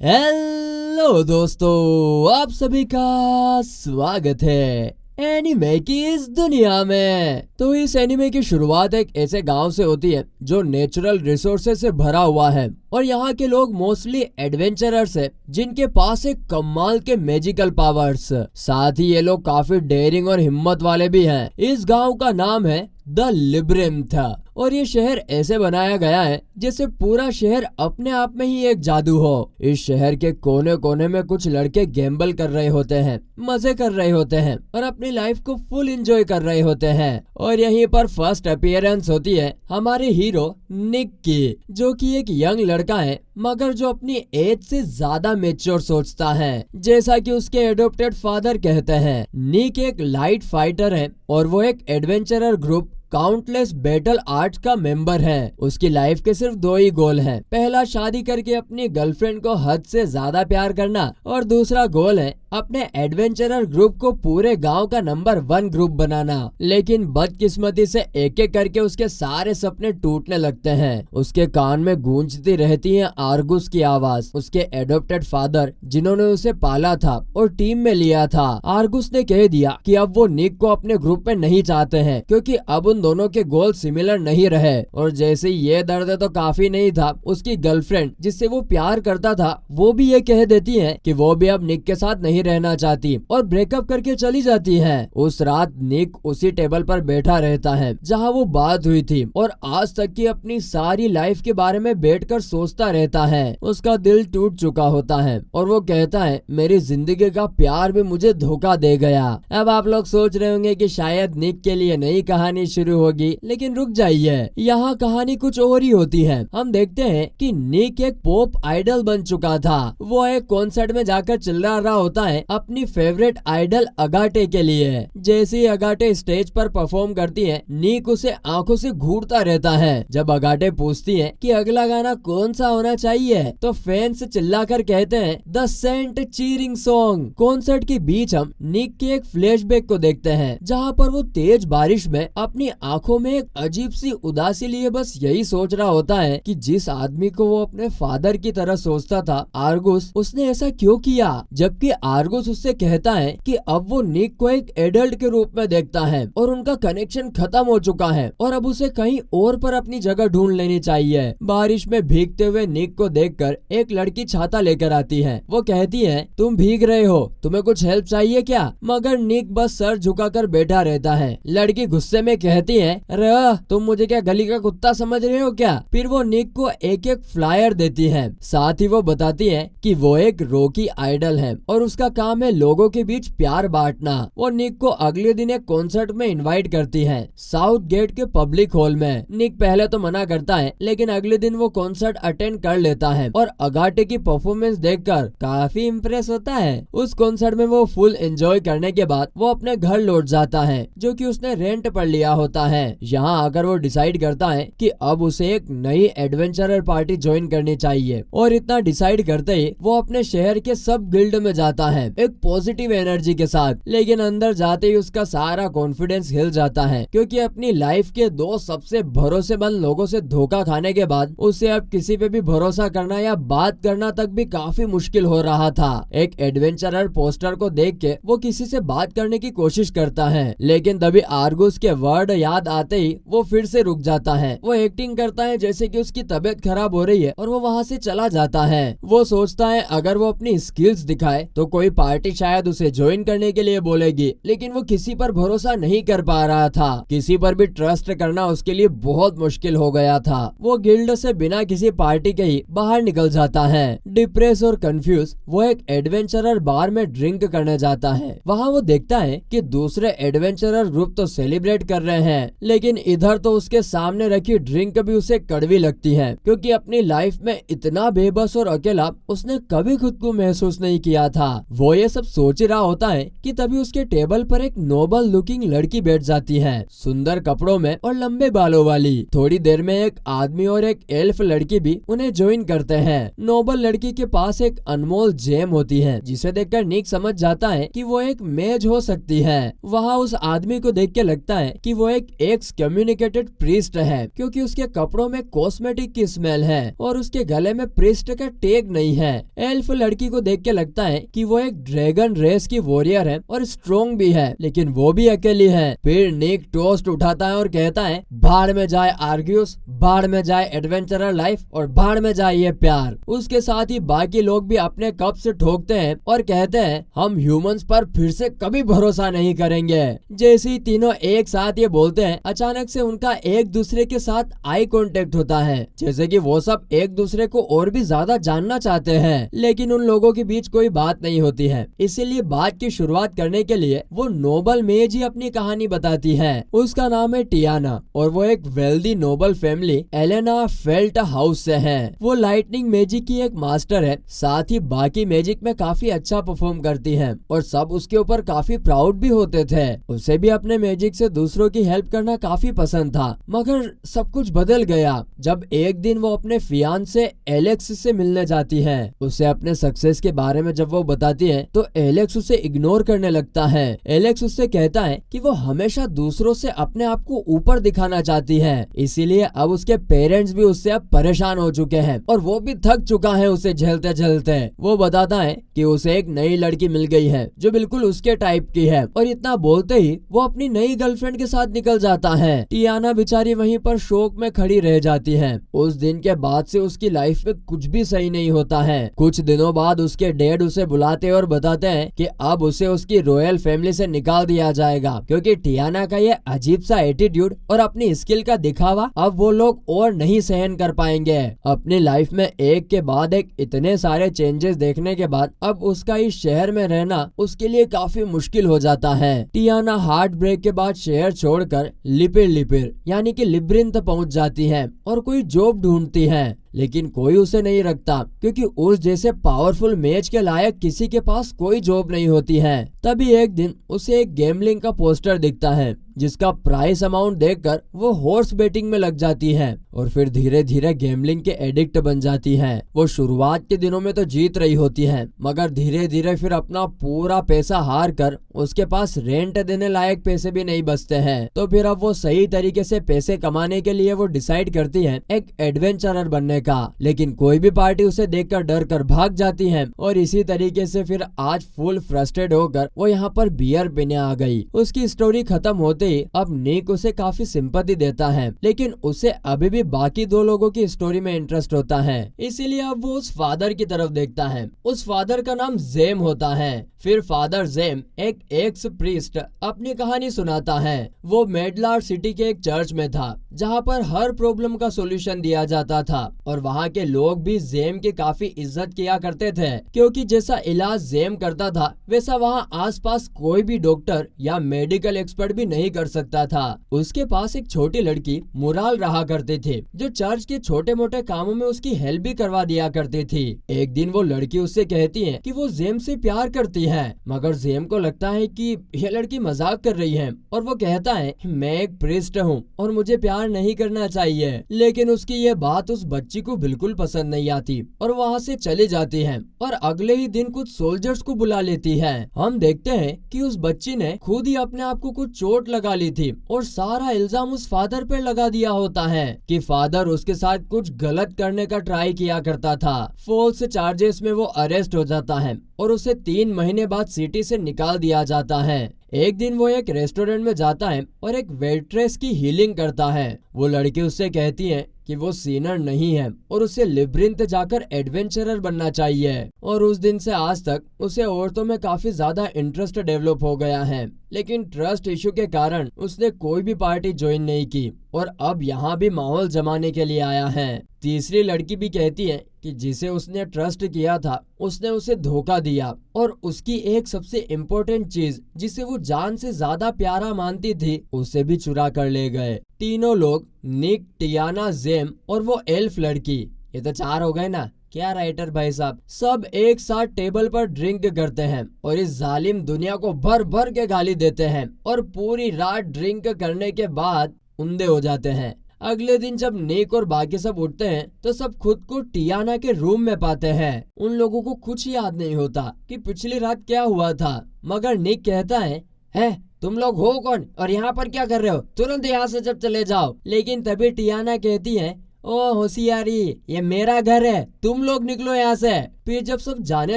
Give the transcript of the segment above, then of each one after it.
Hello दोस्तों, आप सभी का स्वागत है एनिमे की इस दुनिया में। तो इस एनिमे की शुरुआत एक ऐसे गांव से होती है जो नेचुरल रिसोर्सेज से भरा हुआ है और यहाँ के लोग मोस्टली एडवेंचरर्स है जिनके पास एक कमाल के मैजिकल पावर्स। साथ ही ये लोग काफी डेयरिंग और हिम्मत वाले भी हैं। इस गांव का नाम है द लिब्रिंथ और ये शहर ऐसे बनाया गया है जैसे पूरा शहर अपने आप में ही एक जादू हो। इस शहर के कोने कोने में कुछ लड़के गैम्बल कर रहे होते हैं, मजे कर रहे होते हैं और अपनी लाइफ को फुल एंजॉय कर रहे होते हैं। और यहीं पर फर्स्ट अपीयरेंस होती है हमारे हीरो निक की, जो कि एक यंग लड़का है मगर जो अपनी एज से ज्यादा मेच्योर सोचता है। जैसा कि उसके एडोप्टेड फादर कहते हैं, निक एक लाइट फाइटर है और वो एक adventurer group countless battle art का मेंबर है। उसकी लाइफ के सिर्फ दो ही गोल हैं। पहला शादी करके अपनी गर्लफ्रेंड को हद से ज्यादा प्यार करना और दूसरा गोल है अपने एडवेंचरर ग्रुप को पूरे गांव का नंबर 1 ग्रुप बनाना। लेकिन बदकिस्मती से एक एक करके उसके सारे सपने टूटने लगते हैं। उसके कान में गूंजती रहती है आर्गुस की आवाज। उसके एडोप्टेड फादर जिन्होंने उसे पाला था और टीम में लिया था, आर्गुस ने कह दिया कि अब वो निक को अपने ग्रुप में नहीं चाहते हैं क्योंकि अब उन दोनों के गोल सिमिलर नहीं रहे। और जैसे ये दर्द तो काफी नहीं था, उसकी गर्लफ्रेंड जिससे वो प्यार करता था वो भी ये कह देती है कि वो भी अब निक के साथ नहीं रहना चाहती और ब्रेकअप करके चली जाती है। उस रात निक उसी टेबल पर बैठा रहता है जहाँ वो बात हुई थी और आज तक की अपनी सारी लाइफ के बारे में बैठकर सोचता रहता है। उसका दिल टूट चुका होता है और वो कहता है मेरी जिंदगी का प्यार भी मुझे धोखा दे गया। अब आप लोग सोच रहे होंगे कि शायद निक के लिए नई कहानी शुरू होगी, लेकिन रुक जाइए, यहाँ कहानी कुछ और ही होती है। हम देखते हैं कि निक एक पॉप आइडल बन चुका था। वो एक कॉन्सर्ट में जाकर चिल्ला रहा होता है अपनी फेवरेट आइडल अगाटे के लिए। जैसे ही अगाटे स्टेज पर परफॉर्म करती है, निक उसे आंखों से घूरता रहता है। जब अगाटे पूछती है कि अगला गाना कौन सा होना चाहिए तो फैंस चिल्लाकर कहते हैं द सेंट चीरिंग सॉन्ग। कॉन्सर्ट के बीच हम निक के एक फ्लैशबैक को देखते हैं जहाँ पर वो तेज बारिश में अपनी आंखों में एक अजीब सी उदासी लिए बस यही सोच रहा होता है कि जिस आदमी को वो अपने फादर की तरह सोचता था, आर्गुस, उसने ऐसा क्यों किया। जबकि आर्गुस उससे कहता है कि अब वो निक को एक एडल्ट के रूप में देखता है और उनका कनेक्शन खत्म हो चुका है और अब उसे कहीं और पर अपनी जगह ढूंढ लेनी चाहिए। बारिश में भीगते हुए निक को देखकर एक लड़की छाता लेकर आती है। वो कहती है तुम भीग रहे हो, तुम्हें कुछ हेल्प चाहिए क्या। मगर निक बस सर झुकाकर बैठा रहता है। लड़की गुस्से में कहती है अरे तुम मुझे क्या गली का कुत्ता समझ रहे हो क्या। फिर वो निक को एक एक फ्लायर देती है। साथ ही वो बताती है कि वो एक रॉकी आइडल है और उसका काम है लोगों के बीच प्यार बांटना। वो निक को अगले दिन एक कॉन्सर्ट में इनवाइट करती है साउथ गेट के पब्लिक हॉल में। निक पहले तो मना करता है लेकिन अगले दिन वो कॉन्सर्ट अटेंड कर लेता है और अगाटे की परफॉर्मेंस देखकर काफी इम्प्रेस होता है। उस कॉन्सर्ट में वो फुल एंजॉय करने के बाद वो अपने घर लौट जाता है जो कि उसने रेंट पर लिया होता है। यहाँ आकर वो डिसाइड करता है कि अब उसे एक नई एडवेंचरर पार्टी ज्वाइन करनी चाहिए और इतना डिसाइड करते ही वो अपने शहर के सब गिल्ड में जाता है एक पॉजिटिव एनर्जी के साथ। लेकिन अंदर जाते ही उसका सारा कॉन्फिडेंस हिल जाता है क्योंकि अपनी लाइफ के दो सबसे भरोसेमंद लोगों से धोखा खाने के बाद उसे अब किसी पे भी भरोसा करना या बात करना तक भी काफी मुश्किल हो रहा था। एक एडवेंचरर पोस्टर को देख के वो किसी से बात करने की कोशिश करता है लेकिन तभी आर्गुस के वर्ड याद आते ही वो फिर से रुक जाता है। वो एक्टिंग करता है जैसे कि उसकी तबीयत खराब हो रही है और वो वहाँ से चला जाता है। वो सोचता है अगर वो अपनी स्किल्स दिखाए तो कोई पार्टी शायद उसे ज्वाइन करने के लिए बोलेगी, लेकिन वो किसी पर भरोसा नहीं कर पा रहा था। किसी पर भी ट्रस्ट करना उसके लिए बहुत मुश्किल हो गया था। वो गिल्ड से बिना किसी पार्टी के ही बाहर निकल जाता है। डिप्रेस और कंफ्यूज वो एक एडवेंचरर बार में ड्रिंक करने जाता है। वहाँ वो देखता है कि दूसरे एडवेंचरर ग्रुप तो सेलिब्रेट कर रहे हैं लेकिन इधर तो उसके सामने रखी ड्रिंक भी उसे कड़वी लगती है क्योंकि अपनी लाइफ में इतना बेबस और अकेला उसने कभी खुद को महसूस नहीं किया था। वो ये सब सोच ही रहा होता है कि तभी उसके टेबल पर एक नोबल लुकिंग लड़की बैठ जाती है, सुंदर कपड़ों में और लंबे बालों वाली। थोड़ी देर में एक आदमी और एक एल्फ लड़की भी उन्हें ज्वाइन करते हैं। नोबल लड़की के पास एक अनमोल जेम होती है, जिसे देखकर निक समझ जाता है कि वो एक मेज हो सकती है। वहाँ उस आदमी को देख के लगता है कि वो एक एक्स कम्युनिकेटेड प्रीस्ट है, क्योंकि उसके कपड़ों में कॉस्मेटिक की स्मेल है और उसके गले में प्रीस्ट का टैग नहीं है। एल्फ लड़की को देख के लगता है कि वो एक ड्रैगन रेस की वॉरियर है और स्ट्रॉन्ग भी है, लेकिन वो भी अकेली है। फिर निक टोस्ट उठाता है और कहता है, भाड़ में जाए आर्ग्यूस, भाड़ में जाए एडवेंचरर लाइफ और भाड़ में जाए ये प्यार। उसके साथ ही बाकी लोग भी अपने कप से ठोकते हैं और कहते हैं, हम ह्यूमंस पर फिर से कभी भरोसा नहीं करेंगे। जैसे ही तीनों एक साथ ये बोलते हैं, अचानक से उनका एक दूसरे के साथ आई कांटेक्ट होता है, जैसे कि वो सब एक दूसरे को और भी ज्यादा जानना चाहते हैं, लेकिन उन लोगों के बीच कोई बात नहीं होती है। इसीलिए बात की शुरुआत करने के लिए वो नोबल मेज ही अपनी कहानी बताती है। उसका नाम है टियाना और वो एक wealthy Nobel family Elena felt house से है। वो लाइटनिंग मैजिक की एक मास्टर है, साथ ही बाकी मैजिक में काफी अच्छा परफॉर्म करती है और सब उसके ऊपर काफी प्राउड भी होते थे। उसे भी अपने मैजिक से दूसरों की हेल्प करना काफी पसंद था, मगर सब कुछ बदल गया जब एक दिन वो अपने फियांसे एलेक्स से मिलने जाती है। उसे अपने सक्सेस के बारे में जब वो बताती है तो एलेक्स उसे इग्नोर करने लगता है। एलेक्स उससे कहता है कि वो हमेशा दूसरों से अपने आप को ऊपर दिखाना चाहती है, इसीलिए अब उसके पेरेंट्स भी उससे अब परेशान हो चुके हैं और वो भी थक चुका है उसे झेलते झेलते। वो बताता है कि उसे एक नई लड़की मिल गई है जो बिल्कुल उसके टाइप की है, और इतना बोलते ही वो अपनी नई गर्लफ्रेंड के साथ निकल जाता है। टियाना बेचारी वहीं पर शोक में खड़ी रह जाती है। उस दिन के बाद से उसकी लाइफ में कुछ भी सही नहीं होता है। कुछ दिनों बाद उसके डैड उसे बुलाते और बताते हैं कि अब उसे उसकी रॉयल फैमिली से निकाल दिया जाएगा, क्योंकि टियाना का ये अजीब सा एटीट्यूड और अपनी स्किल का दिखावा अब वो लोग और नहीं सहन कर पाएंगे। अपनी लाइफ में एक के बाद एक इतने सारे चेंजेस देखने के बाद अब उसका इस शहर में रहना उसके लिए काफी मुश्किल हो जाता है। टियाना हार्ट ब्रेक के बाद शहर छोड़कर लिपिर लिपिर यानी कि लिब्रिंथ पहुंच जाती है और कोई जॉब ढूंढती है, लेकिन कोई उसे नहीं रखता, क्योंकि उस जैसे पावरफुल मैच के लायक किसी के पास कोई जॉब नहीं होती है। तभी एक दिन उसे एक गैम्बलिंग का पोस्टर दिखता है, जिसका प्राइस अमाउंट देखकर वो हॉर्स बेटिंग में लग जाती है और फिर धीरे धीरे गैम्बलिंग के एडिक्ट बन जाती है। वो शुरुआत के दिनों में तो जीत रही होती है, मगर धीरे धीरे फिर अपना पूरा पैसा हार कर उसके पास रेंट देने लायक पैसे भी नहीं बचते हैं। तो फिर अब वो सही तरीके से पैसे कमाने के लिए वो डिसाइड करती है एक एडवेंचरर बनने का, लेकिन कोई भी पार्टी उसे देखकर डर कर भाग जाती है। और इसी तरीके से फिर आज फुल फ्रस्ट्रेट होकर वो यहाँ पर बियर पीने आ गई। उसकी स्टोरी खत्म होते ही अब निक उसे काफी सिंपैथी देता है, लेकिन उसे अभी भी बाकी दो लोगों की स्टोरी में इंटरेस्ट होता है, इसीलिए अब वो उस फादर की तरफ देखता है। उस फादर का नाम जेम होता है। फिर फादर जेम एक एक्स प्रीस्ट अपनी कहानी सुनाता है। वो मेडलार सिटी के एक चर्च में था, जहाँ पर हर प्रॉब्लम का सॉल्यूशन दिया जाता था और वहाँ के लोग भी जेम की काफी इज्जत किया करते थे, क्योंकि जैसा इलाज जेम करता था वैसा वहाँ आसपास कोई भी डॉक्टर या मेडिकल एक्सपर्ट भी नहीं कर सकता था। उसके पास एक छोटी लड़की मुराल रहा करती थी, जो चर्च के छोटे मोटे कामों में उसकी हेल्प भी करवा दिया करती थी। एक दिन वो लड़की उससे कहती है कि वो जेम से प्यार करती है, मगर जेम को लगता है कि यह लड़की मजाक कर रही है और वो कहता है मैं एक प्रीस्ट हूँ और मुझे प्यार नहीं करना चाहिए। लेकिन उसकी ये बात उस बच्ची को बिल्कुल पसंद नहीं आती और वहाँ से चली जाती है और अगले ही दिन कुछ सोल्जर्स को बुला लेती है। हम देखते हैं कि उस बच्ची ने खुद ही अपने आप को कुछ चोट लगा ली थी और सारा इल्जाम उस फादर पे लगा दिया होता है कि फादर उसके साथ कुछ गलत करने का ट्राई किया करता था। फॉल्स चार्जेस में वो अरेस्ट हो जाता है और उसे 3 महीने बाद सिटी से निकाल दिया जाता है। एक दिन वो एक रेस्टोरेंट में जाता है और एक वेट्रेस की हीलिंग करता है। वो लड़की उससे कहती है कि वो सीनर नहीं है और उसे लिब्रिंथ जाकर एडवेंचरर बनना चाहिए। और उस दिन से आज तक उसे औरतों में काफी ज्यादा इंटरेस्ट डेवलप हो गया है, लेकिन ट्रस्ट इशू के कारण उसने कोई भी पार्टी ज्वाइन नहीं की और अब यहाँ भी माहौल जमाने के लिए आया है। तीसरी लड़की भी कहती है कि जिसे उसने ट्रस्ट किया था उसने उसे धोखा दिया और उसकी एक सबसे इम्पोर्टेंट चीज जिसे वो जान से ज्यादा प्यारा मानती थी उसे भी चुरा कर ले गए। तीनों लोग निक, टियाना, जेम और वो एल्फ लड़की, ये तो 4 हो गए ना, क्या राइटर भाई साहब। सब एक साथ टेबल पर ड्रिंक करते हैं और इस जालिम दुनिया को भर भर के गाली देते हैं और पूरी रात ड्रिंक करने के बाद उंधे हो जाते हैं। अगले दिन जब निक और बाकी सब उठते हैं तो सब खुद को टियाना के रूम में पाते हैं। उन लोगों को कुछ याद नहीं होता कि पिछली रात क्या हुआ था, मगर निक कहता है तुम लोग हो कौन और यहाँ पर क्या कर रहे हो, तुरंत यहाँ से जब चले जाओ। लेकिन तभी टियाना कहती है, ओ होशियारी, ये मेरा घर है, तुम लोग निकलो यहाँ से। फिर जब सब जाने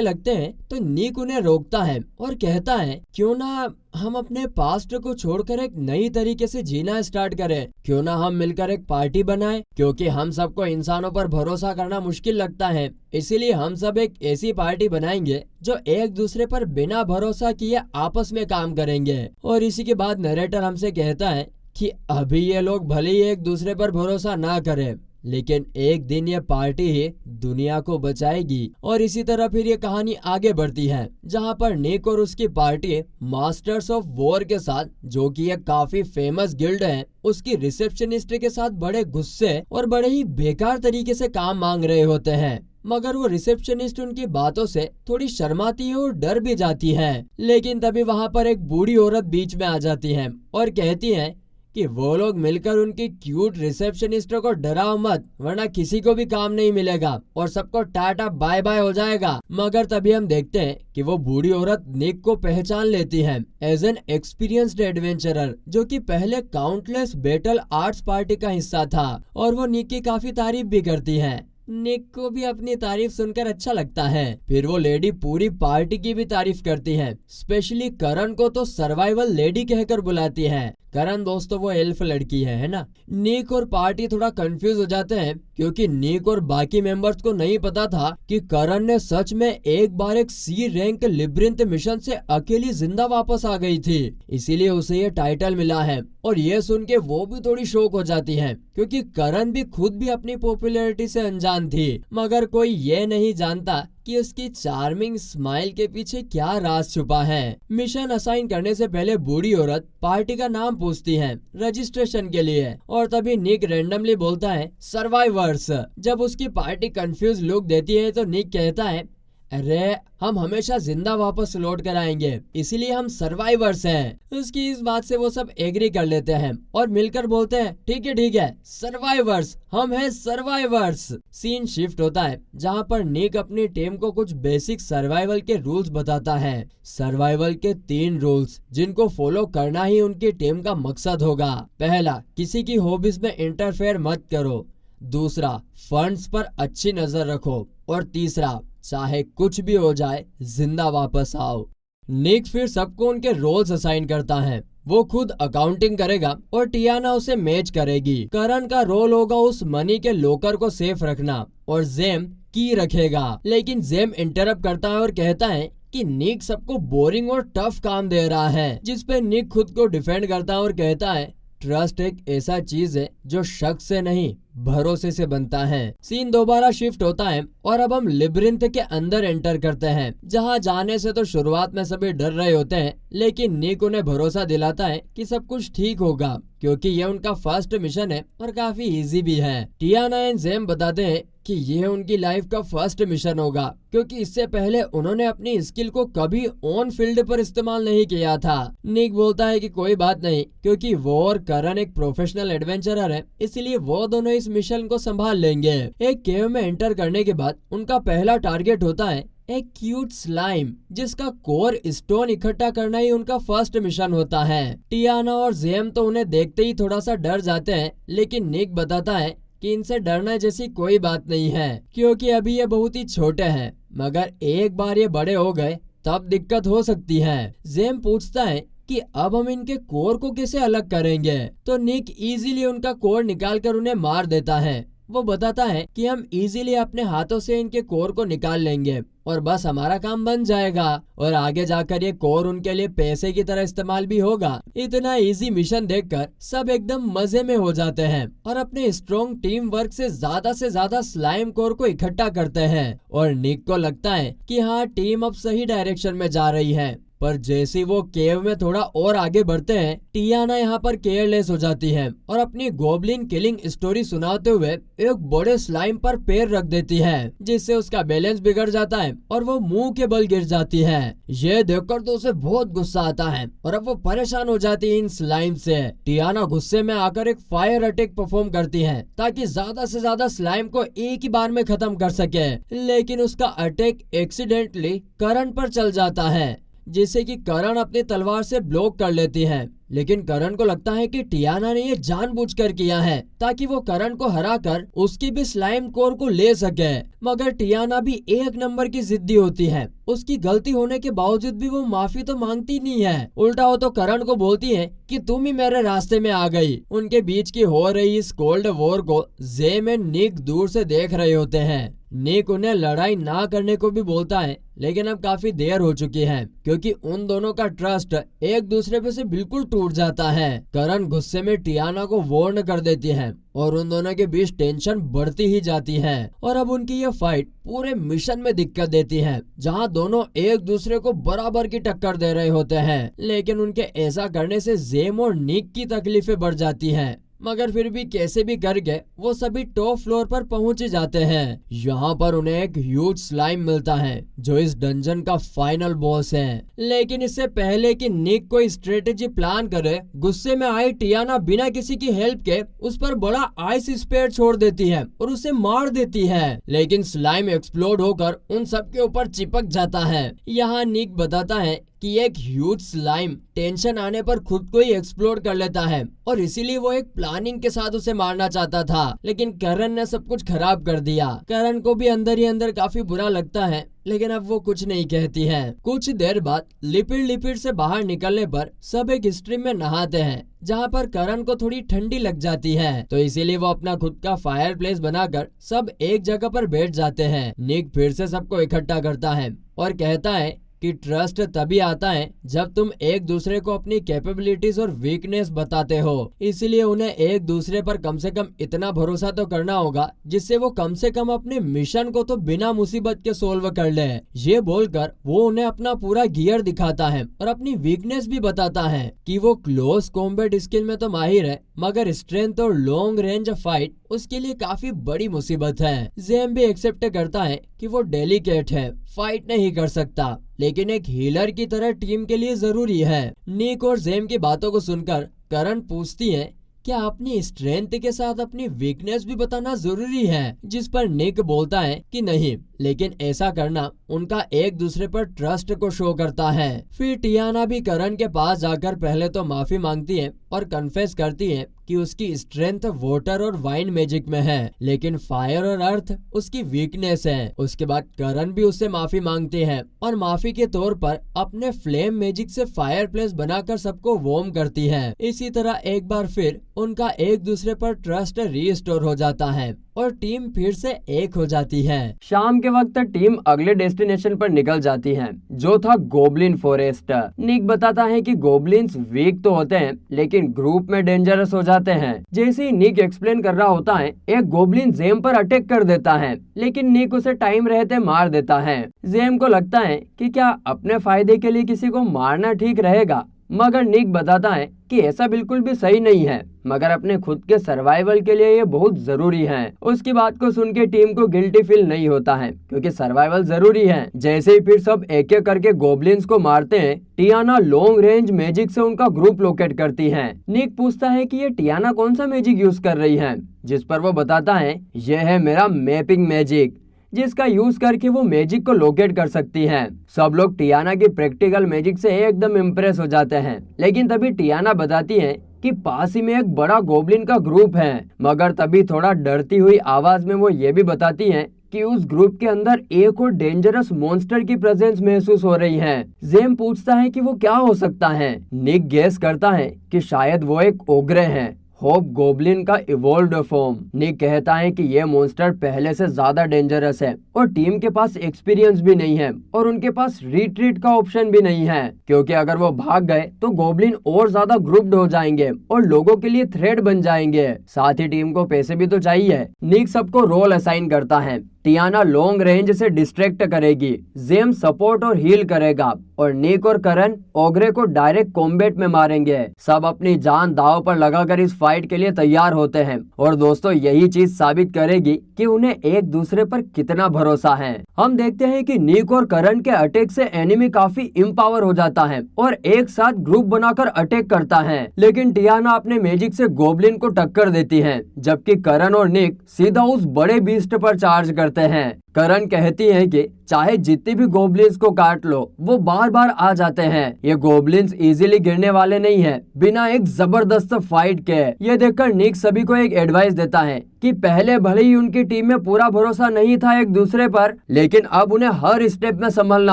लगते हैं तो निक उन्हें रोकता है और कहता है, क्यों ना हम अपने पास्ट को छोड़कर एक नई तरीके से जीना स्टार्ट करें, क्यों ना हम मिलकर एक पार्टी बनाएं, क्योंकि हम सबको इंसानों पर भरोसा करना मुश्किल लगता है। इसीलिए हम सब एक ऐसी पार्टी बनाएंगे जो एक दूसरे पर बिना भरोसा किए आपस में काम करेंगे। और इसी के बाद नरेटर हमसे कहता है कि अभी ये लोग भले ही एक दूसरे पर भरोसा ना करें, लेकिन एक दिन ये पार्टी ही दुनिया को बचाएगी। और इसी तरह फिर ये कहानी आगे बढ़ती है, जहाँ पर निक और उसकी पार्टी मास्टर्स ऑफ वॉर के साथ, जो कि एक काफी फेमस गिल्ड है, उसकी रिसेप्शनिस्ट के साथ बड़े गुस्से और बड़े ही बेकार तरीके से काम मांग रहे होते हैं। मगर वो रिसेप्शनिस्ट उनकी बातों से थोड़ी शर्माती है और डर भी जाती है। लेकिन तभी वहाँ पर एक बूढ़ी औरत बीच में आ जाती है और कहती है कि वो लोग मिलकर उनकी क्यूट रिसेप्शनिस्ट को डराओ मत, वरना किसी को भी काम नहीं मिलेगा और सबको टाटा बाय बाय हो जाएगा। मगर तभी हम देखते हैं कि वो बूढ़ी औरत निक को पहचान लेती है एज एन एक्सपीरियंस्ड एडवेंचरर, जो कि पहले काउंटलेस बैटल आर्ट्स पार्टी का हिस्सा था। और वो निक की काफी तारीफ भी करती है। निक को भी अपनी तारीफ सुनकर अच्छा लगता है। फिर वो लेडी पूरी पार्टी की भी तारीफ करती है, स्पेशली करण को तो सर्वाइवल लेडी कहकर बुलाती है। करण दोस्तों वो एल्फ लड़की है ना। निक और पार्टी थोड़ा कंफ्यूज हो जाते हैं, क्योंकि निक और बाकी मेंबर्स को नहीं पता था कि करण ने सच में एक बार एक सी रैंक लिब्रिंथ मिशन से अकेली जिंदा वापस आ गई थी, इसीलिए उसे ये टाइटल मिला है। और ये सुन के वो भी थोड़ी शॉक हो जाती है, क्योंकि करण भी खुद भी अपनी पॉपुलैरिटी से अनजान थी। मगर कोई ये नहीं जानता कि उसकी चार्मिंग स्माइल के पीछे क्या राज छुपा है। मिशन असाइन करने से पहले बूढ़ी औरत पार्टी का नाम पूछती है रजिस्ट्रेशन के लिए, और तभी निक रैंडमली बोलता है सर्वाइवर्स। जब उसकी पार्टी कंफ्यूज लुक देती है तो निक कहता है, अरे हम हमेशा जिंदा वापस लौट कर आएंगे, इसीलिए हम सर्वाइवर्स हैं। उसकी इस बात से वो सब एग्री कर लेते हैं और मिलकर बोलते हैं, ठीक है सर्वाइवर्स, हम हैं सर्वाइवर्स। सीन शिफ्ट होता है, जहां पर निक अपनी टीम को कुछ बेसिक सर्वाइवल के रूल्स बताता है। सर्वाइवल के 3 रूल्स जिनको फॉलो करना ही उनकी टीम का मकसद होगा। पहला, किसी की हॉबीज में इंटरफेयर मत करो। दूसरा, फंड्स पर अच्छी नजर रखो। और तीसरा, चाहे कुछ भी हो जाए जिंदा वापस आओ। निक फिर सबको उनके रोल्स असाइन करता है। वो खुद अकाउंटिंग करेगा और टियाना उसे मैच करेगी। करण का रोल होगा उस मनी के लॉकर को सेफ रखना और जेम की रखेगा। लेकिन जेम इंटरप्ट करता है और कहता है कि निक सबको बोरिंग और टफ काम दे रहा है, जिसपे निक खुद को डिफेंड करता है और कहता है, ट्रस्ट एक ऐसा चीज है जो शक से नहीं भरोसे से बनता है। सीन दोबारा शिफ्ट होता है और अब हम लिब्रिंथ के अंदर एंटर करते हैं, जहां जाने से तो शुरुआत में सभी डर रहे होते हैं, लेकिन निक उन्हें भरोसा दिलाता है कि सब कुछ ठीक होगा, क्योंकि यह उनका फर्स्ट मिशन है और काफी इजी भी है। टियाना एंड जेम बताते हैं कि यह उनकी लाइफ का फर्स्ट मिशन होगा, क्योंकि इससे पहले उन्होंने अपनी स्किल को कभी ऑन फील्ड पर इस्तेमाल नहीं किया था। निक बोलता है कि कोई बात नहीं, क्योंकि वो और करण एक प्रोफेशनल एडवेंचरर है, इसलिए वो दोनों इस मिशन को संभाल लेंगे। एक केव में एंटर करने के बाद उनका पहला टारगेट होता है एक क्यूट स्लाइम, जिसका कोर स्टोन इकट्ठा करना ही उनका फर्स्ट मिशन होता है। टियाना और जेम तो उन्हें देखते ही थोड़ा सा डर जाते हैं, लेकिन निक बताता है कि इनसे डरने जैसी कोई बात नहीं है, क्योंकि अभी ये बहुत ही छोटे हैं, मगर एक बार ये बड़े हो गए तब दिक्कत हो सकती है। जेम पूछता है कि अब हम इनके कोर को कैसे अलग करेंगे, तो निक इजीली उनका कोर निकालकर उन्हें मार देता है। वो बताता है कि हम इजीली अपने हाथों से इनके कोर को निकाल लेंगे और बस हमारा काम बन जाएगा, और आगे जाकर ये कोर उनके लिए पैसे की तरह इस्तेमाल भी होगा। इतना इजी मिशन देखकर सब एकदम मजे में हो जाते हैं और अपने स्ट्रॉन्ग टीम वर्क से ज्यादा स्लाइम कोर को इकट्ठा करते हैं। और निक को लगता है कि हाँ, टीम अब सही डायरेक्शन में जा रही है। पर जैसे ही वो केव में थोड़ा और आगे बढ़ते हैं, टियाना यहाँ पर केयरलेस हो जाती है और अपनी गोब्लिन किलिंग स्टोरी सुनाते हुए एक बड़े स्लाइम पर पैर रख देती है, जिससे उसका बैलेंस बिगड़ जाता है और वो मुंह के बल गिर जाती है। ये देखकर तो उसे बहुत गुस्सा आता है और अब वो परेशान हो जाती है इन स्लाइम से। टियाना गुस्से में आकर एक फायर अटैक परफॉर्म करती है ताकि ज्यादा से ज्यादा स्लाइम को एक ही बार में खत्म कर सके, लेकिन उसका अटैक एक्सीडेंटली करण पर चल जाता है, जिससे कि करण अपनी तलवार से ब्लॉक कर लेती है। लेकिन करण को लगता है कि टियाना ने ये जानबूझकर किया है ताकि वो करण को हराकर उसकी भी स्लाइम कोर को ले सके, मगर टियाना भी एक नंबर की जिद्दी होती है। उसकी गलती होने के बावजूद भी वो माफी तो मांगती नहीं है, उल्टा वो तो करण को बोलती है कि तुम ही मेरे रास्ते में आ गई। उनके बीच की हो रही इस कोल्ड वॉर को जेम एंड निक दूर से देख रहे होते हैं। निक उन्हें लड़ाई ना करने को भी बोलता है, लेकिन अब काफी देर हो चुकी है क्योंकि उन दोनों का ट्रस्ट एक दूसरे पे से बिल्कुल टूट जाता है। करण गुस्से में टियाना को वार्न कर देती है और उन दोनों के बीच टेंशन बढ़ती ही जाती है और अब उनकी ये फाइट पूरे मिशन में दिक्कत देती है, जहां दोनों एक दूसरे को बराबर की टक्कर दे रहे होते हैं। लेकिन उनके ऐसा करने से जेम और निक की तकलीफें बढ़ जाती हैं, मगर फिर भी कैसे भी करके वो सभी टॉप फ्लोर पर पहुंच जाते हैं। यहाँ पर उन्हें एक ह्यूज स्लाइम मिलता है जो इस डंजन का फाइनल बॉस है। लेकिन इससे पहले कि निक कोई स्ट्रेटेजी प्लान करे, गुस्से में आई टियाना बिना किसी की हेल्प के उस पर बड़ा आइस स्पेयर छोड़ देती है और उसे मार देती है। लेकिन स्लाइम एक्सप्लोड होकर उन सबके ऊपर चिपक जाता है। यहाँ निक बताता है कि एक ह्यूज स्लाइम टेंशन आने पर खुद को ही एक्सप्लोड कर लेता है और इसीलिए वो एक प्लानिंग के साथ उसे मारना चाहता था, लेकिन करण ने सब कुछ खराब कर दिया। करण को भी अंदर ही अंदर काफी बुरा लगता है, लेकिन अब वो कुछ नहीं कहती है। कुछ देर बाद लिपिड से बाहर निकलने पर सब एक स्ट्रीम में नहाते हैं, जहाँ पर करण को थोड़ी ठंडी लग जाती है, तो इसीलिए वो अपना खुद का फायर प्लेस बनाकर सब एक जगह पर बैठ जाते हैं। निक फिर से सबको इकट्ठा करता है और कहता है कि ट्रस्ट तभी आता है जब तुम एक दूसरे को अपनी कैपेबिलिटीज और वीकनेस बताते हो। इसीलिए उन्हें एक दूसरे पर कम से कम इतना भरोसा तो करना होगा जिससे वो कम से कम अपने मिशन को तो बिना मुसीबत के सोल्व कर ले। ये बोलकर वो उन्हें अपना पूरा गियर दिखाता है और अपनी वीकनेस भी बताता है कि वो क्लोज कॉम्बैट स्किल में तो माहिर है, मगर स्ट्रेंथ और लॉन्ग रेंज फाइट उसके लिए काफी बड़ी मुसीबत है। जेम भी एक्सेप्ट करता है कि वो डेलिकेट है, फाइट नहीं कर सकता, लेकिन एक हीलर की तरह टीम के लिए जरूरी है। निक और जेम की बातों को सुनकर करण पूछती है क्या अपनी स्ट्रेंथ के साथ अपनी वीकनेस भी बताना जरूरी है, जिस पर निक बोलता है कि नहीं, लेकिन ऐसा करना उनका एक दूसरे पर ट्रस्ट को शो करता है। फिर टियाना भी करण के पास जाकर पहले तो माफी मांगती है और कन्फेस करती है कि उसकी स्ट्रेंथ वाटर और वाइन मैजिक में है, लेकिन फायर और अर्थ उसकी वीकनेस है। उसके बाद करण भी उससे माफी मांगते हैं और माफी के तौर पर अपने फ्लेम मैजिक से फायर प्लेस बनाकर सबको वार्म करती है। इसी तरह एक बार फिर उनका एक दूसरे पर ट्रस्ट रीस्टोर हो जाता है और टीम फिर से एक हो जाती है। शाम के वक्त टीम अगले डेस्टिनेशन पर निकल जाती है, जो था गोब्लिन फॉरेस्ट। निक बताता है कि गोब्लिन्स वीक तो होते हैं, लेकिन ग्रुप में डेंजरस हो जाते हैं। जैसे ही निक एक्सप्लेन कर रहा होता है, एक गोब्लिन जेम पर अटैक कर देता है, लेकिन निक उसे टाइम रहते मार देता है। जेम को लगता है कि क्या अपने फायदे के लिए किसी को मारना ठीक रहेगा, मगर निक बताता है कि ऐसा बिल्कुल भी सही नहीं है, मगर अपने खुद के सर्वाइवल के लिए ये बहुत जरूरी है। उसकी बात को सुन के टीम को गिल्टी फील नहीं होता है, क्योंकि सर्वाइवल जरूरी है। जैसे ही फिर सब एक एक करके गोब्लिन्स को मारते हैं, टियाना लॉन्ग रेंज मैजिक से उनका ग्रुप लोकेट करती है। निक पूछता है कि ये टियाना कौन सा मैजिक यूज कर रही है, जिस पर वो बताता है यह है मेरा मैपिंग मैजिक, जिसका यूज करके वो मैजिक को लोकेट कर सकती है। सब लोग टियाना की प्रैक्टिकल मैजिक से एकदम इम्प्रेस हो जाते हैं, लेकिन तभी टियाना बताती है कि पास ही में एक बड़ा गोब्लिन का ग्रुप है, मगर तभी थोड़ा डरती हुई आवाज में वो ये भी बताती है कि उस ग्रुप के अंदर एक और डेंजरस मॉन्स्टर की प्रेजेंस महसूस हो रही है। जेम पूछता है कि वो क्या हो सकता है। निक गेस करता है कि शायद वो एक ओग्रे है, होप गोब्लिन का इवोल्व्ड फॉर्म। निक कहता है कि ये मॉन्स्टर पहले से ज्यादा डेंजरस है और टीम के पास एक्सपीरियंस भी नहीं है और उनके पास रिट्रीट का ऑप्शन भी नहीं है, क्योंकि अगर वो भाग गए तो गोब्लिन और ज्यादा ग्रुप्ड हो जाएंगे और लोगों के लिए थ्रेट बन जाएंगे। साथ ही टीम को पैसे भी तो चाहिए। निक सबको रोल असाइन करता है टियाना लॉन्ग रेंज से डिस्ट्रैक्ट करेगी, जेम्स सपोर्ट और हील करेगा और निक और करण ओग्रे को डायरेक्ट कॉम्बैट में मारेंगे। सब अपनी जान दांव पर लगाकर इस फाइट के लिए तैयार होते हैं और दोस्तों यही चीज साबित करेगी कि उन्हें एक दूसरे पर कितना भरोसा है। हम देखते हैं कि निक और करण के अटैक से एनिमी काफी इम्पावर हो जाता है और एक साथ ग्रुप बनाकर अटैक करता है, लेकिन टियाना अपने मैजिक से गोब्लिन को टक्कर देती है, जबकि करण और निक सीधा उस बड़े बीस्ट पर चार्ज करते हैं। करण कहती है कि चाहे जितनी भी गोब्लिन्स को काट लो वो बार बार आ जाते हैं, ये गोब्लिन्स इजीली गिरने वाले नहीं हैं बिना एक जबरदस्त फाइट के। ये देखकर निक सभी को एक एडवाइस देता है कि पहले भले ही उनकी टीम में पूरा भरोसा नहीं था एक दूसरे पर, लेकिन अब उन्हें हर स्टेप में संभलना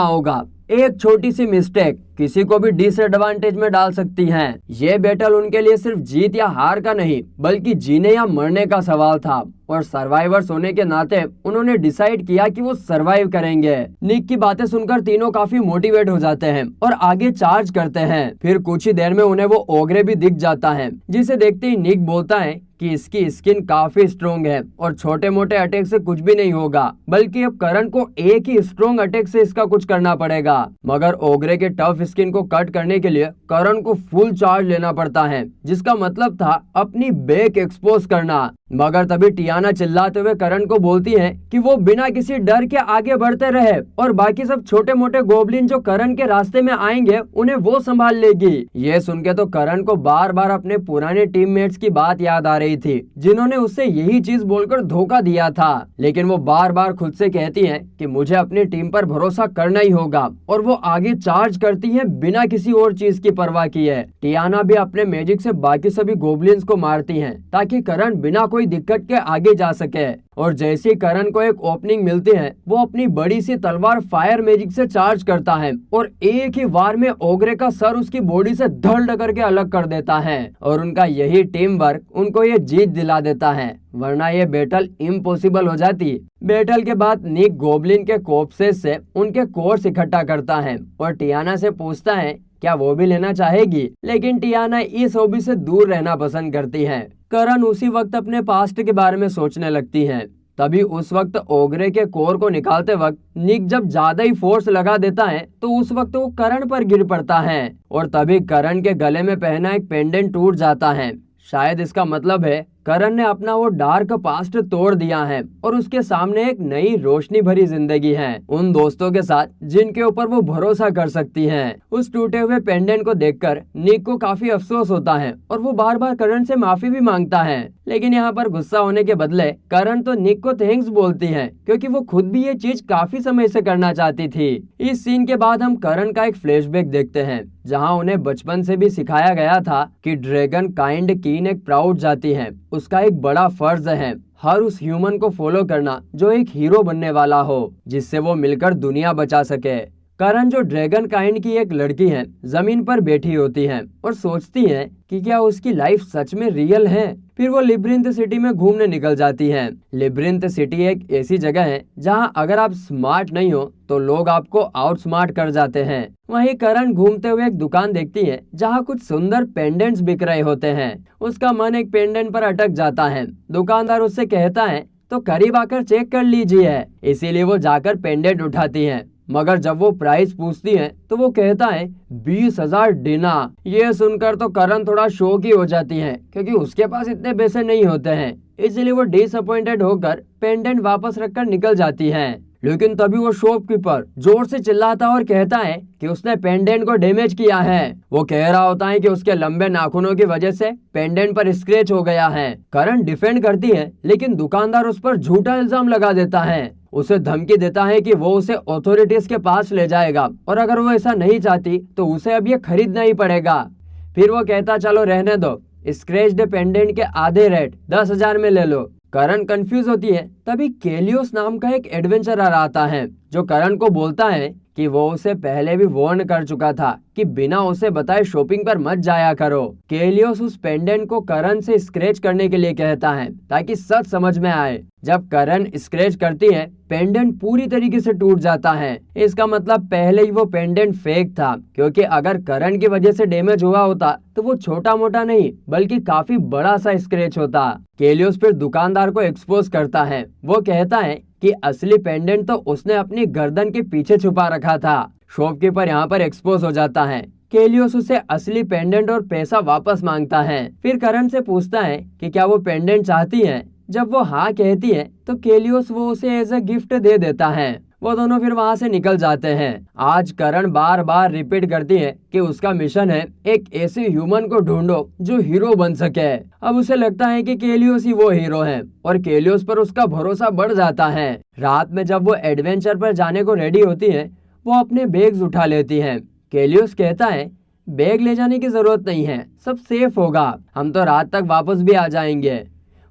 होगा। एक छोटी सी मिस्टेक किसी को भी डिसएडवांटेज में डाल सकती है। ये बैटल उनके लिए सिर्फ जीत या हार का नहीं बल्कि जीने या मरने का सवाल था और सर्वाइवर्स होने के नाते उन्होंने डिसाइड किया कि वो सर्वाइव करेंगे। निक की बातें सुनकर तीनों काफी मोटिवेट हो जाते हैं और आगे चार्ज करते हैं। फिर कुछ ही देर में उन्हें वो ओग्रे भी दिख जाता है, जिसे देखते ही निक बोलता है कि इसकी स्किन काफी स्ट्रोंग है और छोटे मोटे अटैक से कुछ भी नहीं होगा, बल्कि अब करण को एक ही स्ट्रोंग अटैक से इसका कुछ करना पड़ेगा। मगर ओग्रे के टफ स्किन को कट करने के लिए करण को फुल चार्ज लेना पड़ता है, जिसका मतलब था अपनी बैक एक्सपोज करना। मगर तभी टियाना चिल्लाते हुए करण को बोलती है कि वो बिना किसी डर के आगे बढ़ते रहे और बाकी सब छोटे मोटे गोब्लिन जो करण के रास्ते में आएंगे उन्हें वो संभाल लेगी। ये सुन के तो करण को बार बार अपने पुराने टीममेट्स की बात याद आ रही थी, जिन्होंने उससे यही चीज बोलकर धोखा दिया था, लेकिन वो बार बार खुद से कहती है कि मुझे अपनी टीम पर भरोसा करना ही होगा और वो आगे चार्ज करती है बिना किसी और चीज की परवाह किए। टियाना भी अपने मैजिक से बाकी सभी गोब्लिन्स को मारती है ताकि करण बिना कोई दिक्कत के आगे जा सके। और जैसे ही करण को एक ओपनिंग मिलती है वो अपनी बड़ी सी तलवार फायर मैजिक से चार्ज करता है और एक ही वार में ओग्रे का सर उसकी बॉडी से धड़ करके अलग कर देता है और उनका यही टीम वर्क उनको ये जीत दिला देता है, वरना ये बैटल इम्पॉसिबल हो जाती। बैटल के बाद निक गोब्लिन के कॉर्प्सेस से उनके कोर्स इकट्ठा करता है और टियाना से पूछता है क्या वो भी लेना चाहेगी, लेकिन टियाना इस हॉबी से दूर रहना पसंद करती है। करण उसी वक्त अपने पास्ट के बारे में सोचने लगती है। तभी उस वक्त ओग्रे के कोर को निकालते वक्त निक जब ज्यादा ही फोर्स लगा देता है तो उस वक्त वो करण पर गिर पड़ता है और तभी करण के गले में पहना एक पेंडेंट टूट जाता है। शायद इसका मतलब है करण ने अपना वो डार्क पास्ट तोड़ दिया है और उसके सामने एक नई रोशनी भरी जिंदगी है, उन दोस्तों के साथ जिनके ऊपर वो भरोसा कर सकती है। उस टूटे हुए पेंडेंट को देखकर निक को काफी अफसोस होता है और वो बार बार करण से माफी भी मांगता है, लेकिन यहाँ पर गुस्सा होने के बदले करण तो निक को थैंक्स बोलती है क्योंकि वो खुद भी ये चीज काफी समय से करना चाहती थी। इस सीन के बाद हम करण का एक फ्लैशबैक देखते हैं जहाँ उन्हें बचपन से भी सिखाया गया था कि ड्रैगन काइंड कीन एक प्राउड जाति है, उसका एक बड़ा फर्ज है हर उस ह्यूमन को फॉलो करना जो एक हीरो बनने वाला हो, जिससे वो मिलकर दुनिया बचा सके। करण जो ड्रैगन काइंड की एक लड़की है जमीन पर बैठी होती है और सोचती है कि क्या उसकी लाइफ सच में रियल है। फिर वो लिब्रिंथ सिटी में घूमने निकल जाती है। लिब्रिंथ सिटी एक ऐसी जगह है जहां अगर आप स्मार्ट नहीं हो तो लोग आपको आउट स्मार्ट कर जाते हैं। वहीं करण घूमते हुए एक दुकान देखती है जहां कुछ सुंदर पेंडेंट्स बिक रहे होते हैं। उसका मन एक पेंडेंट पर अटक जाता है। दुकानदार उससे कहता है तो करीब आकर चेक कर लीजिए, इसीलिए वो जाकर पेंडेंट उठाती है। मगर जब वो प्राइस पूछती है तो वो कहता है 20,000 डिना। ये सुनकर तो करण थोड़ा शौक ही हो जाती है क्योंकि उसके पास इतने पैसे नहीं होते हैं, इसलिए वो डिसअपॉइंटेड होकर पेंडेंट वापस रखकर निकल जाती है। लेकिन तभी वो शॉपकीपर जोर से चिल्लाता और कहता है कि उसने पेंडेंट को डैमेज किया है। वो कह रहा होता है कि उसके लंबे नाखूनों की वजह से पेंडेंट पर स्क्रैच हो गया है। करण डिफेंड करती है लेकिन दुकानदार उस पर झूठा इल्जाम लगा देता है। उसे धमकी देता है कि वो उसे अथॉरिटीज के पास ले जाएगा और अगर वो ऐसा नहीं चाहती तो उसे अब ये खरीदना ही पड़ेगा। फिर वो कहता चलो रहने दो, स्क्रैच्ड पेंडेंट के आधे रेट 10,000 में ले लो। करण कंफ्यूज होती है। तभी केलियोस नाम का एक एडवेंचरर आता है जो करण को बोलता है कि वो उसे पहले भी वार्न कर चुका था कि बिना उसे बताए शॉपिंग पर मत जाया करो। केलियोस उस पेंडेंट को करण से स्क्रैच करने के लिए कहता है ताकि सच समझ में आए। जब करण स्क्रैच करती है पेंडेंट पूरी तरीके से टूट जाता है। इसका मतलब पहले ही वो पेंडेंट फेक था, क्योंकि अगर करण की वजह से डैमेज हुआ होता तो वो छोटा मोटा नहीं बल्कि काफी बड़ा सा स्क्रैच होता। केलियोस फिर दुकानदार को एक्सपोज करता है। वो कहता है कि असली पेंडेंट तो उसने अपनी गर्दन के पीछे छुपा रखा था। शॉपकीपर यहाँ पर एक्सपोज हो जाता है। केलियोस उसे असली पेंडेंट और पैसा वापस मांगता है। फिर करण से पूछता है कि क्या वो पेंडेंट चाहती है। जब वो हाँ कहती है तो केलियोस वो उसे एज अ गिफ्ट दे देता है। वो दोनों फिर वहाँ से निकल जाते हैं। आज करण बार बार रिपीट करती है कि उसका मिशन है एक ऐसे ह्यूमन को ढूंढो जो हीरो बन सके। अब उसे लगता है कि केलियोस ही वो हीरो है और केलियोस पर उसका भरोसा बढ़ जाता है। रात में जब वो एडवेंचर पर जाने को रेडी होती है, वो अपने बैग्स उठा लेती है। केलियोस कहता है बैग ले जाने की जरूरत नहीं है, सब सेफ होगा, हम तो रात तक वापस भी आ जाएंगे।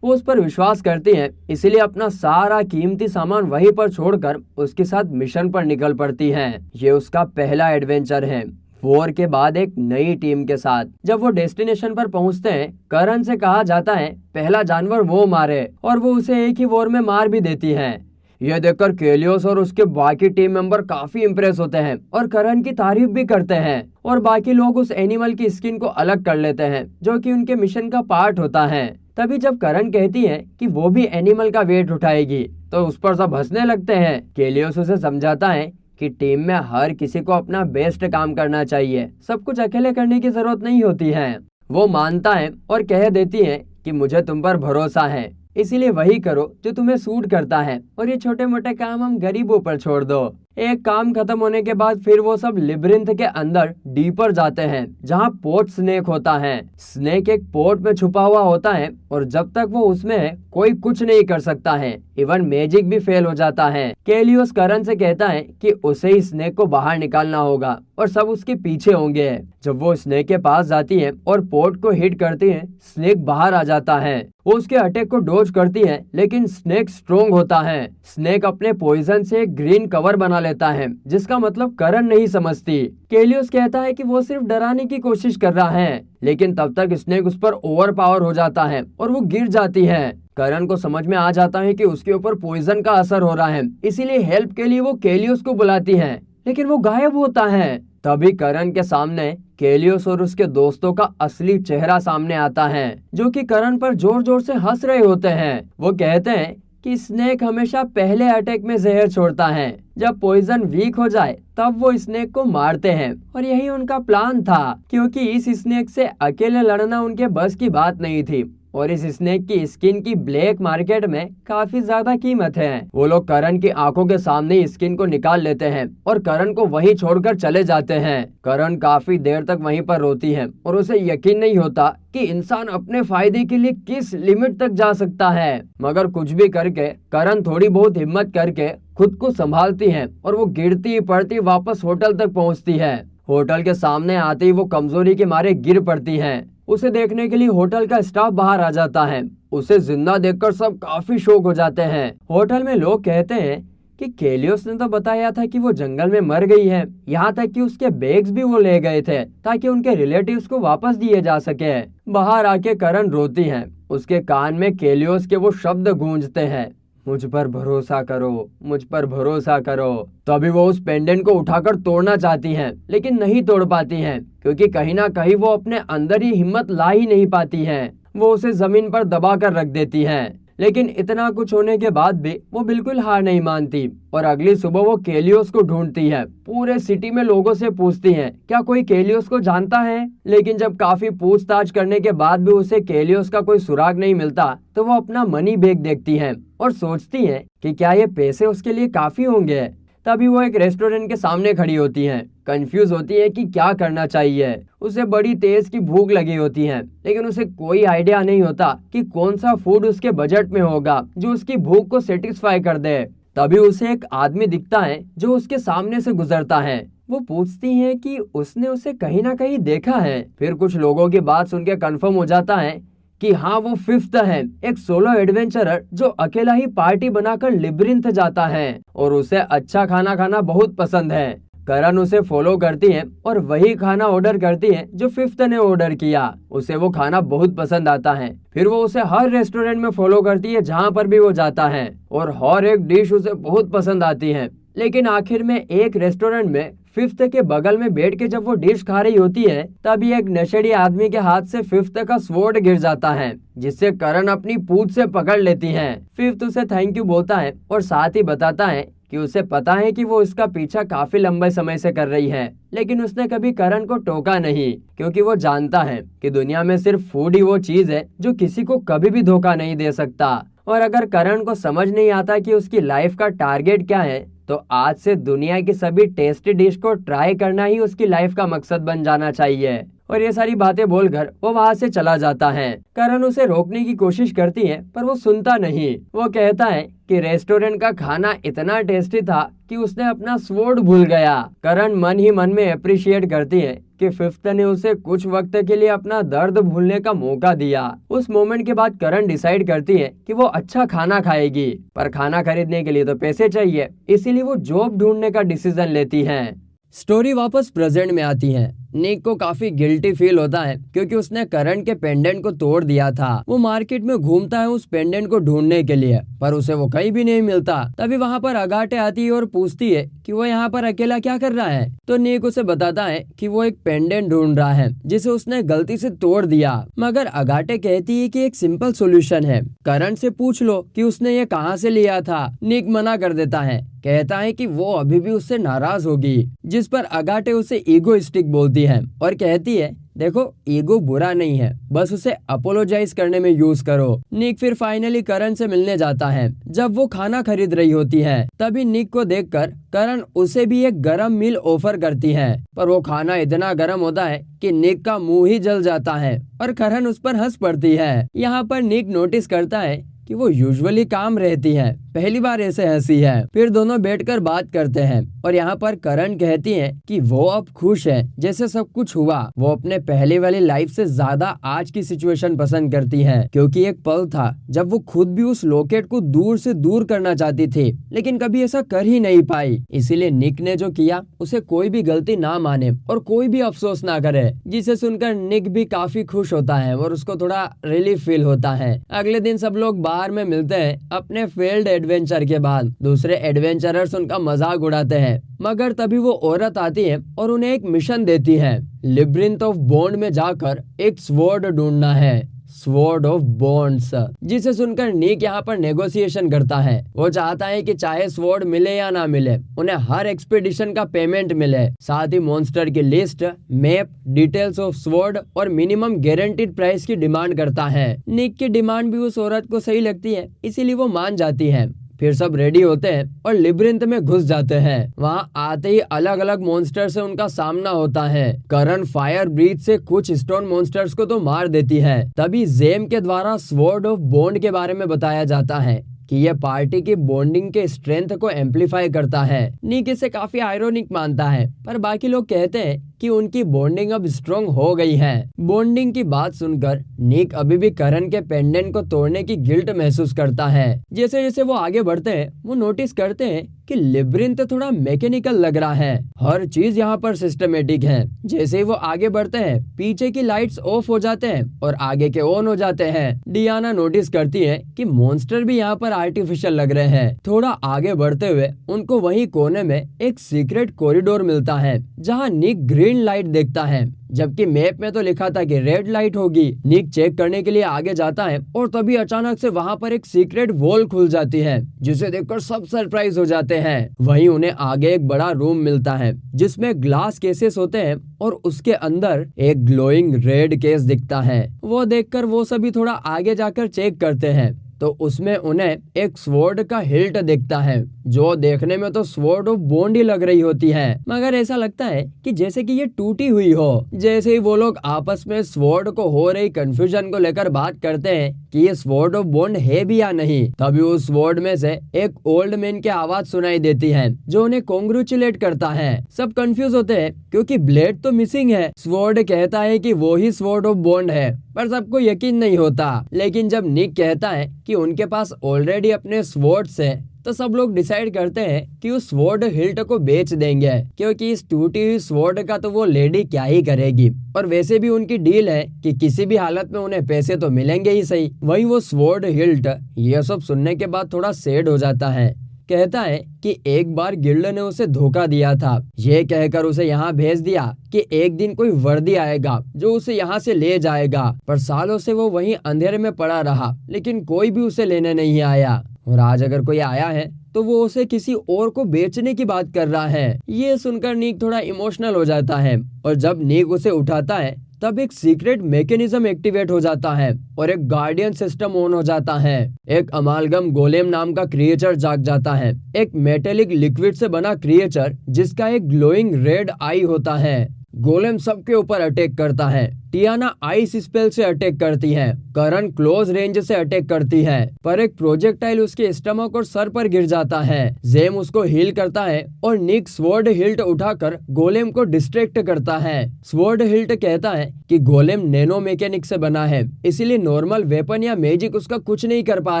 वो उस पर विश्वास करती है, इसलिए अपना सारा कीमती सामान वहीं पर छोड़कर उसके साथ मिशन पर निकल पड़ती है। ये उसका पहला एडवेंचर है, वॉर के बाद एक नई टीम के साथ। जब वो डेस्टिनेशन पर पहुंचते हैं, करण से कहा जाता है पहला जानवर वो मारे, और वो उसे एक ही वॉर में मार भी देती है। यह देखकर केलियोस और उसके बाकी टीम मेंबर काफी इम्प्रेस होते हैं और करण की तारीफ भी करते हैं। और बाकी लोग उस एनिमल की स्किन को अलग कर लेते हैं, जो कि उनके मिशन का पार्ट होता है। तभी जब करण कहती है कि वो भी एनिमल का वेट उठाएगी, तो उस पर सब हंसने लगते हैं। केलियोस उसे समझाता है कि टीम में हर किसी को अपना बेस्ट काम करना चाहिए, सब कुछ अकेले करने की जरूरत नहीं होती है। वो मानता है और कह देती है कि मुझे तुम पर भरोसा है, इसीलिए वही करो जो तुम्हें सूट करता है, और ये छोटे मोटे काम हम गरीबों पर छोड़ दो। एक काम खत्म होने के बाद फिर वो सब लिब्रिंथ के अंदर डीपर जाते हैं, जहाँ पोर्ट स्नेक होता है। स्नेक एक पोर्ट में छुपा हुआ होता है और जब तक वो उसमें है कोई कुछ नहीं कर सकता है, इवन मैजिक भी फेल हो जाता है। केलियोस करण से कहता है कि उसे ही स्नेक को बाहर निकालना होगा और सब उसके पीछे होंगे। जब वो स्नेक के पास जाती है और पोर्ट को हिट करती है, स्नेक बाहर आ जाता है। वो उसके अटैक को डॉज करती है, लेकिन स्नेक स्ट्रोंग होता है। स्नेक अपने पॉइजन से एक ग्रीन कवर बना लेता है, जिसका मतलब करण नहीं समझती। केलियोस कहता है कि वो सिर्फ डराने की कोशिश कर रहा है, लेकिन तब तक स्नेक उस पर ओवर पावर हो जाता है और वो गिर जाती है। करण को समझ में आ जाता है कि उसके ऊपर पॉइजन का असर हो रहा है, इसीलिए हेल्प के लिए वो केलियोस को बुलाती है, लेकिन वो गायब होता है। तभी करण के सामने केलियोस और उसके दोस्तों का असली चेहरा सामने आता है, जो कि करण पर जोर जोर से हंस रहे होते हैं। वो कहते हैं कि स्नेक हमेशा पहले अटैक में जहर छोड़ता है, जब पॉइजन वीक हो जाए तब वो स्नेक को मारते हैं, और यही उनका प्लान था, क्योंकि इस स्नेक से अकेले लड़ना उनके बस की बात नहीं थी, और इस स्नेक की स्किन की ब्लैक मार्केट में काफी ज्यादा कीमत है। वो लोग करण की आंखों के सामने ही स्किन को निकाल लेते हैं और करण को वहीं छोड़कर चले जाते हैं। करण काफी देर तक वहीं पर रोती है और उसे यकीन नहीं होता कि इंसान अपने फायदे के लिए किस लिमिट तक जा सकता है। मगर कुछ भी करके करण थोड़ी बहुत हिम्मत करके खुद को संभालती है और वो गिरती पड़ती वापस होटल तक पहुँचती है। होटल के सामने आते ही वो कमजोरी के मारे गिर पड़ती है। उसे देखने के लिए होटल का स्टाफ बाहर आ जाता है। उसे जिंदा देखकर सब काफी शॉक हो जाते हैं। होटल में लोग कहते हैं कि केलियोस ने तो बताया था कि वो जंगल में मर गई है, यहाँ तक कि उसके बैग्स भी वो ले गए थे ताकि उनके रिलेटिव्स को वापस दिए जा सके। बाहर आके करण रोती है। उसके कान में केलियोस के वो शब्द गूंजते हैं, मुझ पर भरोसा करो, मुझ पर भरोसा करो। तभी वो उस पेंडेंट को उठाकर तोड़ना चाहती हैं, लेकिन नहीं तोड़ पाती हैं, क्योंकि कहीं ना कहीं वो अपने अंदर ही हिम्मत ला ही नहीं पाती हैं। वो उसे जमीन पर दबा कर रख देती हैं। लेकिन इतना कुछ होने के बाद भी वो बिल्कुल हार नहीं मानती और अगली सुबह वो केलियोस को ढूंढती है। पूरे सिटी में लोगों से पूछती है क्या कोई केलियोस को जानता है, लेकिन जब काफी पूछताछ करने के बाद भी उसे केलियोस का कोई सुराग नहीं मिलता, तो वो अपना मनी बैग देखती है और सोचती है कि क्या ये पैसे उसके लिए काफी होंगे। तभी वो एक रेस्टोरेंट के सामने खड़ी होती हैं, कंफ्यूज होती है कि क्या करना चाहिए। उसे बड़ी तेज की भूख लगी होती है, लेकिन उसे कोई आइडिया नहीं होता कि कौन सा फूड उसके बजट में होगा जो उसकी भूख को सेटिस्फाई कर दे। तभी उसे एक आदमी दिखता है जो उसके सामने से गुजरता है। वो पूछती है कि उसने उसे कहीं ना कहीं देखा है। फिर कुछ लोगों की बात सुन के कन्फर्म हो जाता है कि हाँ वो फिफ्थ है, एक सोलो एडवेंचरर जो अकेला ही पार्टी बनाकर लिब्रिंथ जाता है और उसे अच्छा खाना खाना बहुत पसंद है। करण उसे फॉलो करती है और वही खाना ऑर्डर करती है जो फिफ्थ ने ऑर्डर किया। उसे वो खाना बहुत पसंद आता है। फिर वो उसे हर रेस्टोरेंट में फॉलो करती है जहाँ पर भी वो जाता है और हर एक डिश उसे बहुत पसंद आती है। लेकिन आखिर में एक रेस्टोरेंट में फिफ्थ के बगल में बैठ के जब वो डिश खा रही होती है तभी एक नशेड़ी आदमी के हाथ से फिफ्थ का स्वॉर्ड गिर जाता है, जिससे करण अपनी पूंछ से पकड़ लेती है। फिफ्थ उसे थैंक यू बोलता है और साथ ही बताता है कि उसे पता है कि वो इसका पीछा काफी लंबे समय से कर रही है, लेकिन उसने कभी करण को टोका नहीं, क्योंकि वो जानता है कि दुनिया में सिर्फ फूड ही वो चीज है जो किसी को कभी भी धोखा नहीं दे सकता। और अगर करण को समझ नहीं आता कि उसकी लाइफ का टारगेट क्या है, तो आज से दुनिया की सभी टेस्टी डिश को ट्राई करना ही उसकी लाइफ का मकसद बन जाना चाहिए। और ये सारी बातें बोलकर वो वहाँ से चला जाता है। करण उसे रोकने की कोशिश करती है पर वो सुनता नहीं। वो कहता है कि रेस्टोरेंट का खाना इतना टेस्टी था कि उसने अपना स्वॉर्ड भूल गया। करण मन ही मन में अप्रिशिएट करती है कि फिफ्थ ने उसे कुछ वक्त के लिए अपना दर्द भूलने का मौका दिया। उस मोमेंट के बाद करण डिसाइड करती है कि वो अच्छा खाना खाएगी, पर खाना खरीदने के लिए तो पैसे चाहिए, इसीलिए वो जॉब ढूंढने का डिसीजन लेती है। स्टोरी वापस प्रेजेंट में आती है। निक को काफी गिल्टी फील होता है क्योंकि उसने करण के पेंडेंट को तोड़ दिया था। वो मार्केट में घूमता है उस पेंडेंट को ढूंढने के लिए, पर उसे वो कहीं भी नहीं मिलता। तभी वहाँ पर अगाटे आती है और पूछती है कि वो यहाँ पर अकेला क्या कर रहा है। तो निक उसे बताता है कि वो एक पेंडेंट ढूंढ रहा है जिसे उसने गलती से तोड़ दिया। मगर अगाटे कहती है कि एक सिंपल सोल्यूशन है, करण से पूछ लो कि उसने ये कहाँ से लिया था। निक मना कर देता है, कहता है कि वो अभी भी उससे नाराज होगी, जिस पर अगाटे उसे ईगोइस्टिक बोलती है और कहती है देखो ईगो बुरा नहीं है, बस उसे अपोलोजाइज करने में यूज करो। निक फिर फाइनली करण से मिलने जाता है। जब वो खाना खरीद रही होती है तभी निक को देखकर करण उसे भी एक गरम मील ऑफर करती है, पर वो खाना इतना गरम होता है कि निक का मुंह ही जल जाता है और करण उस पर हंस पड़ती है। यहाँ पर निक नोटिस करता है कि वो यूजुअली काम रहती है, पहली बार ऐसे हंसी है। फिर दोनों बैठकर बात करते हैं और यहाँ पर करण कहती है कि वो अब खुश है जैसे सब कुछ हुआ। वो अपने पहले वाली लाइफ से ज्यादा आज की सिचुएशन पसंद करती है, क्योंकि एक पल था जब वो खुद भी उस लॉकेट को दूर से दूर करना चाहती थी, लेकिन कभी ऐसा कर ही नहीं पाई। इसीलिए निक ने जो किया उसे कोई भी गलती ना माने और कोई भी अफसोस ना करे, जिसे सुनकर निक भी काफी खुश होता है और उसको थोड़ा रिलीफ फील होता है। अगले दिन सब लोग बाहर में मिलते हैं अपने फेल्ड एडवेंचर के बाद। दूसरे एडवेंचरर्स उनका मजाक उड़ाते हैं, मगर तभी वो औरत आती है और उन्हें एक मिशन देती है, लिब्रिंथ ऑफ बॉन्ड में जाकर एक स्वॉर्ड ढूंढना है, स्वॉर्ड ऑफ बॉन्ड्स। जिसे सुनकर निक यहाँ पर नेगोशिएशन करता है। वो चाहता है कि चाहे स्वॉर्ड मिले या ना मिले, उन्हें हर एक्सपीडिशन का पेमेंट मिले, साथ ही मॉन्स्टर की list, map, details of sword और मिनिमम गारंटीड प्राइस की डिमांड करता है। निक की डिमांड भी उस औरत को सही लगती है, इसीलिए वो मान जाती है। फिर सब रेडी होते हैं और लिब्रिंथ में घुस जाते हैं। वहाँ आते ही अलग अलग मॉन्स्टर से उनका सामना होता है। करण फायर ब्रीथ से कुछ स्टोन मॉन्स्टर्स को तो मार देती है। तभी जेम के द्वारा स्वॉर्ड ऑफ बॉन्ड के बारे में बताया जाता है कि यह पार्टी की बॉन्डिंग के स्ट्रेंथ को एम्पलीफाई करता है। निक इसे काफी आयरोनिक मानता है, पर बाकी लोग कहते हैं कि उनकी बॉन्डिंग अब स्ट्रॉन्ग हो गई है। बॉन्डिंग की बात सुनकर निक अभी भी करण के पेंडेंट को तोड़ने की गिल्ट महसूस करता है। जैसे जैसे वो आगे बढ़ते हैं वो नोटिस करते हैं कि लिब्रिंथ थोड़ा मैकेनिकल लग रहा है, हर चीज यहाँ पर सिस्टमेटिक है। जैसे ही वो आगे बढ़ते हैं पीछे की लाइट्स ऑफ हो जाते हैं और आगे के ऑन हो जाते हैं। डियाना नोटिस करती है कि मॉन्स्टर भी यहाँ पर आर्टिफिशियल लग रहे हैं। थोड़ा आगे बढ़ते हुए उनको वही कोने में एक सीक्रेट कॉरिडोर मिलता है जहाँ निक ग्रीन लाइट देखता है, जबकि मैप में तो लिखा था कि रेड लाइट होगी। निक चेक करने के लिए आगे जाता है और तभी अचानक से वहाँ पर एक सीक्रेट वॉल खुल जाती है, जिसे देखकर सब सरप्राइज हो जाते हैं। वहीं उन्हें आगे एक बड़ा रूम मिलता है जिसमें ग्लास केसेस होते हैं और उसके अंदर एक ग्लोइंग रेड केस दिखता है। वो देखकर वो सभी थोड़ा आगे जाकर चेक करते हैं तो उसमें उन्हें एक स्वॉर्ड का हिल्ट दिखता है, जो देखने में तो स्वॉर्ड ऑफ बॉन्ड ही लग रही होती है, मगर ऐसा लगता है कि जैसे कि ये टूटी हुई हो। जैसे ही वो लोग आपस में स्वॉर्ड को हो रही कंफ्यूजन को लेकर बात करते हैं कि ये स्वॉर्ड ऑफ बॉन्ड है भी या नहीं, तभी उस स्वॉर्ड में से एक ओल्ड मैन की आवाज सुनाई देती है जो उन्हें कॉन्ग्रेचुलेट करता है। सब कंफ्यूज होते हैं क्योंकि ब्लेड तो मिसिंग है। स्वॉर्ड कहता है कि वो ही स्वॉर्ड ऑफ बॉन्ड है, पर सबको यकीन नहीं होता। लेकिन जब निक कहता है कि उनके पास ऑलरेडी अपने स्वॉर्ड से तो सब लोग डिसाइड करते हैं कि उस स्वॉर्ड हिल्ट को बेच देंगे, क्योंकि इस टूटी हुई स्वॉर्ड का तो वो लेडी क्या ही करेगी, और वैसे भी उनकी डील है कि किसी भी हालत में उन्हें पैसे तो मिलेंगे ही सही। वहीं वो स्वॉर्ड हिल्ट ये सब सुनने के बाद थोड़ा सैड हो जाता है। कहता है कि एक बार गिल्ड ने उसे धोखा दिया था, ये कहकर उसे यहाँ भेज दिया कि एक दिन कोई वर्दी आएगा जो उसे यहाँ से ले जाएगा, पर सालों से वो वहीं अंधेरे में पड़ा रहा, लेकिन कोई भी उसे लेने नहीं आया। और आज अगर कोई आया है तो वो उसे किसी और को बेचने की बात कर रहा है। ये सुनकर निक थोड़ा इमोशनल हो जाता है, और जब निक उसे उठाता है तब एक सीक्रेट मैकेनिज्म एक्टिवेट हो जाता है और एक गार्डियन सिस्टम ऑन हो जाता है। एक अमालगम गोलेम नाम का क्रिएचर जाग जाता है, एक मेटेलिक लिक्विड से बना क्रिएचर जिसका एक ग्लोइंग रेड आई होता है। गोलेम सबके ऊपर अटैक करता है। टियाना आइस स्पेल से अटैक करती है, करण क्लोज रेंज से अटैक करती है, पर एक प्रोजेक्टाइल उसके स्टमक और सर पर गिर जाता है। जेम उसको हील करता है और निक स्वॉर्ड हिल्ट उठाकर गोलेम को डिस्ट्रैक्ट करता है। स्वॉर्ड हिल्ट कहता है कि गोलेम नैनो मैकेनिक से बना है, इसीलिए नॉर्मल वेपन या मैजिक उसका कुछ नहीं कर पा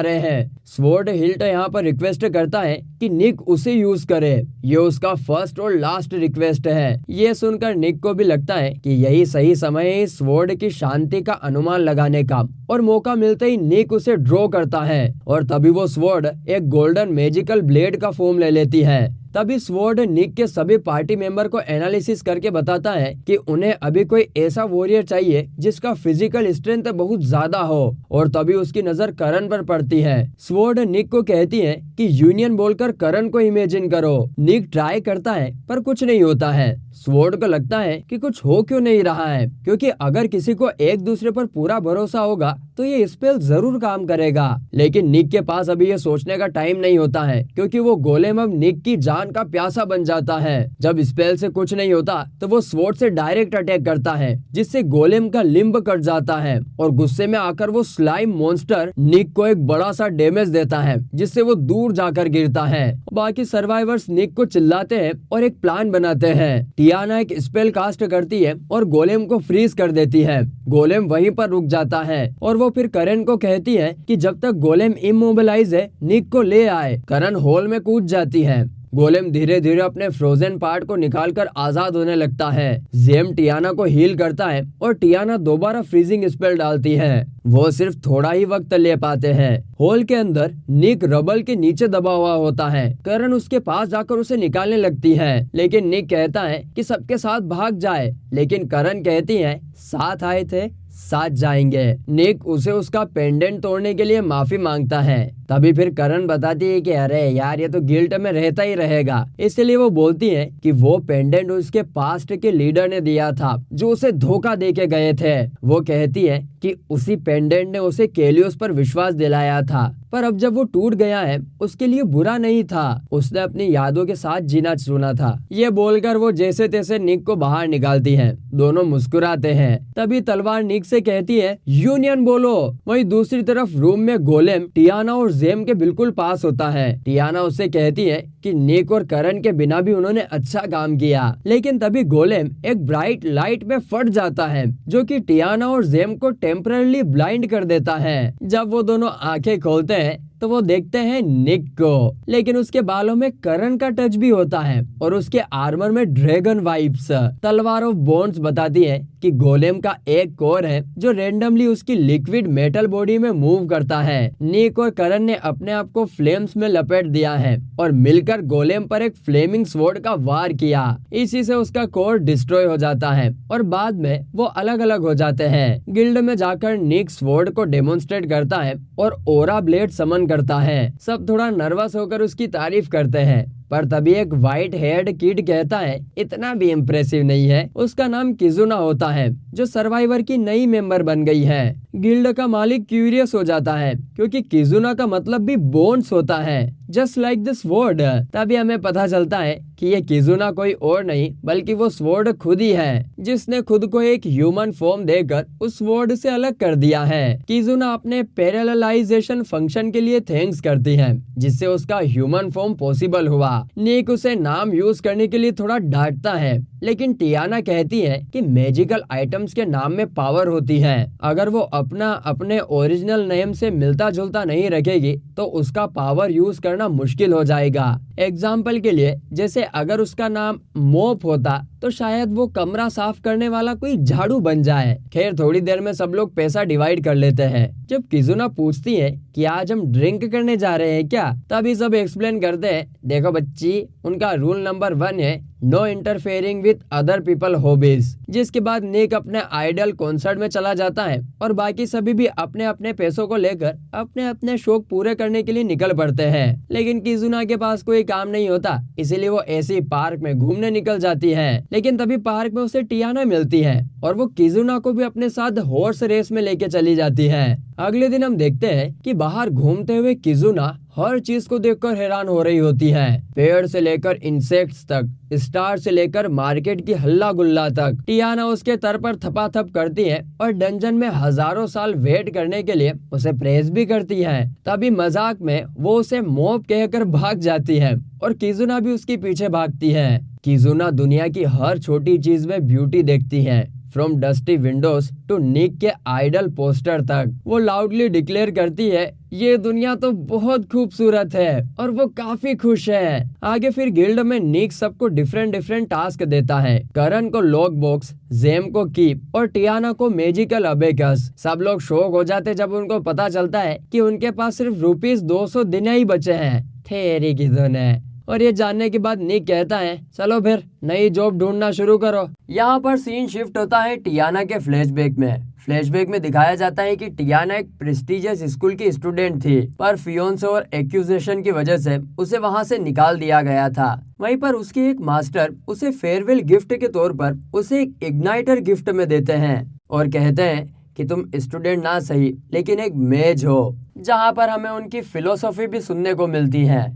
रहे हैं। स्वॉर्ड हिल्ट यहाँ पर रिक्वेस्ट करता है कि निक उसे यूज करे, ये उसका फर्स्ट और लास्ट रिक्वेस्ट है। ये सुनकर निक को भी लगता है कि यही सही समय है स्वॉर्ड की शांति का अनुमान लगाने का, और मौका मिलते ही निक उसे ड्रॉ करता है, और तभी वो स्वॉर्ड एक गोल्डन मैजिकल ब्लेड का फॉर्म ले लेती है। तभी स्वॉर्ड निक के सभी पार्टी मेंबर को एनालिसिस करके बताता है कि उन्हें अभी कोई ऐसा वॉरियर चाहिए जिसका फिजिकल स्ट्रेंथ बहुत ज्यादा हो, और तभी उसकी नजर करण पर पड़ती है। स्वॉर्ड निक को कहती है कि यूनियन बोलकर करण को इमेजिन करो। निक ट्राई करता है पर कुछ नहीं होता है। स्वॉर्ड को लगता है कि कुछ हो क्यों नहीं रहा है, क्योंकि अगर किसी को एक दूसरे पर पूरा भरोसा होगा तो ये स्पेल जरूर काम करेगा। लेकिन निक के पास अभी ये सोचने का टाइम नहीं होता है, क्योंकि वो गोलेम अब निक की जान का प्यासा बन जाता है। जब स्पेल से कुछ नहीं होता तो वो स्वॉर्ड से डायरेक्ट अटैक करता है, जिससे गोलेम का लिम्ब कट जाता है, और गुस्से में आकर वो स्लाइम मॉन्स्टर निक को एक बड़ा सा डैमेज देता है, जिससे वो दूर जाकर गिरता है। बाकी सर्वाइवर्स निक को चिल्लाते हैं और एक प्लान बनाते हैं। टियाना एक स्पेल कास्ट करती है और गोलेम को फ्रीज कर देती है। गोलेम वहीं पर रुक जाता है, और वो फिर करण को कहती है कि जब तक गोलेम इमोबिलाइज है निक को ले आए। करण हॉल में कूद जाती है। गोलेम धीरे धीरे अपने फ्रोजन पार्ट को निकालकर आजाद होने लगता है। जेम टियाना को हील करता है और टियाना दोबारा फ्रीजिंग स्पेल डालती है। वो सिर्फ थोड़ा ही वक्त ले पाते हैं। हॉल के अंदर निक रबल के नीचे दबा हुआ होता है। करण उसके पास जाकर उसे निकालने लगती है, लेकिन निक कहता है कि सबके साथ भाग जाए, लेकिन करण कहती है साथ आए थे साथ जाएंगे। निक उसे उसका पेंडेंट तोड़ने के लिए माफी मांगता है। तभी फिर करण बताती है कि अरे यार ये तो गिल्ट में रहता ही रहेगा, इसलिए वो बोलती है कि वो पेंडेंट उसके पास्ट के लीडर ने दिया था जो उसे धोखा देके गए थे। वो कहती है कि उसी पेंडेंट ने उसे केलियोस पर विश्वास दिलाया था, पर अब जब वो टूट गया है उसके लिए बुरा नहीं था, उसने अपनी यादों के साथ जीना चुना था। ये बोलकर वो जैसे तैसे निक को बाहर निकालती है। दोनों मुस्कुराते हैं। तभी तलवार निक से कहती है यूनियन बोलो। वहीं दूसरी तरफ रूम में गोलेम टियाना और जेम के बिल्कुल पास होता है। टियाना उससे कहती है कि निक और करण के बिना भी उन्होंने अच्छा काम किया, लेकिन तभी गोलेम एक ब्राइट लाइट में फट जाता है जो कि टियाना और जेम को टेम्पररी ब्लाइंड कर देता है। जब वो दोनों आंखें खोलते हैं तो वो देखते हैं निक को, लेकिन उसके बालों में करण का टच भी होता है और उसके आर्मर में ड्रैगन वाइब्स। तलवार ऑफ बोन्स बताती है कि गोलेम का एक कोर है जो रेंडमली उसकी लिक्विड मेटल बॉडी में मूव करता है। निक और करण ने अपने आप को फ्लेम्स में लपेट दिया है और मिलकर गोलेम पर एक फ्लेमिंग स्वॉर्ड का वार किया। इसी से उसका कोर डिस्ट्रॉय हो जाता है और बाद में वो अलग अलग हो जाते हैं। गिल्ड में जाकर निक स्वॉर्ड को डेमोन्स्ट्रेट करता है और ओरा ब्लेड समन करता है। सब थोड़ा नर्वस होकर उसकी तारीफ करते हैं, पर तभी एक व्हाइट हेयर्ड किड कहता है इतना भी इम्प्रेसिव नहीं है। उसका नाम किजुना होता है जो सर्वाइवर की नई मेंबर बन गई है। गिल्ड का मालिक क्यूरियस हो जाता है क्योंकि किजुना का मतलब भी बोन्स होता है, जस्ट लाइक दिस स्वॉर्ड। तभी हमें पता चलता है कि ये किजुना कोई और नहीं बल्कि वो स्वॉर्ड खुद ही है, जिसने खुद को एक ह्यूमन फॉर्म देकर उस स्वॉर्ड से अलग कर दिया है। किजुना अपने पैरेललाइजेशन फंक्शन के लिए थैंक्स करती है, जिससे उसका ह्यूमन फॉर्म पॉसिबल हुआ। निक उसे नाम यूज करने के लिए थोड़ा डांटता है, लेकिन टियाना कहती है कि मैजिकल आइटम्स के नाम में पावर होती है। अगर वो अपना अपने ओरिजिनल नेम से मिलता जुलता नहीं रखेगी तो उसका पावर यूज करना मुश्किल हो जाएगा। एग्जाम्पल के लिए जैसे अगर उसका नाम मोप होता तो शायद वो कमरा साफ करने वाला कोई झाड़ू बन जाए। खैर थोड़ी देर में सब लोग पैसा डिवाइड कर लेते हैं। जब किजुना पूछती है कि आज हम ड्रिंक करने जा रहे हैं क्या, तभी सब एक्सप्लेन करते हैं, देखो बच्ची, उनका रूल नंबर 1 है no interfering with other people hobbies. जिसके बाद निक अपने आइडल कॉन्सर्ट में चला जाता है और बाकी सभी भी अपने अपने पैसों को लेकर अपने अपने शौक पूरे करने के लिए निकल पड़ते हैं। लेकिन किजुना के पास कोई काम नहीं होता, इसीलिए वो ऐसे पार्क में घूमने निकल जाती है। लेकिन तभी पार्क में उसे टियाना मिलती है और वो किजुना को भी अपने साथ हॉर्स रेस में लेके चली जाती है। अगले दिन हम देखते हैं कि बाहर घूमते हुए किजुना हर चीज को देखकर हैरान हो रही होती है। पेड़ से लेकर इंसेक्ट्स तक, स्टार से लेकर मार्केट की हल्ला गुल्ला तक। टियाना उसके तर पर थपाथप करती है और डंजन में हजारों साल वेट करने के लिए उसे प्रेज भी करती है। तभी मजाक में वो उसे मोप कहकर भाग जाती है और किजुना भी उसके पीछे भागती है। किजुना दुनिया की हर छोटी चीज में ब्यूटी देखती है, from dusty windows to Nick के आइडल पोस्टर तक। वो लाउडली डिक्लेयर करती है, ये दुनिया तो बहुत खूबसूरत है, और वो काफी खुश है। आगे फिर गिल्ड में निक सबको डिफरेंट डिफरेंट टास्क देता है। करण को लॉक बॉक्स, जेम को कीप और टियाना को मैजिकल अबेकस। सब लोग शॉक हो जाते जब उनको पता चलता है कि उनके पास सिर्फ ₹200 दिन ही बचे हैं। ठेरी की धुन है। और ये जानने के बाद निक कहता है, चलो फिर नई जॉब ढूंढना शुरू करो। यहाँ पर सीन शिफ्ट होता है टियाना के फ्लैशबैक में। फ्लैशबैक में दिखाया जाता है कि टियाना एक प्रेस्टिजियस स्कूल की स्टूडेंट थी, पर फियोंसे और एक्यूजेशन की वजह से उसे वहां से निकाल दिया गया था। वहीं पर उसके एक मास्टर उसे फेयरवेल गिफ्ट के तौर पर उसे एक इग्नाइटर गिफ्ट में देते हैं और कहते हैं कि तुम स्टूडेंट ना सही लेकिन एक मेज हो, जहाँ पर हमें उनकी फिलोसॉफी भी सुनने को मिलती है।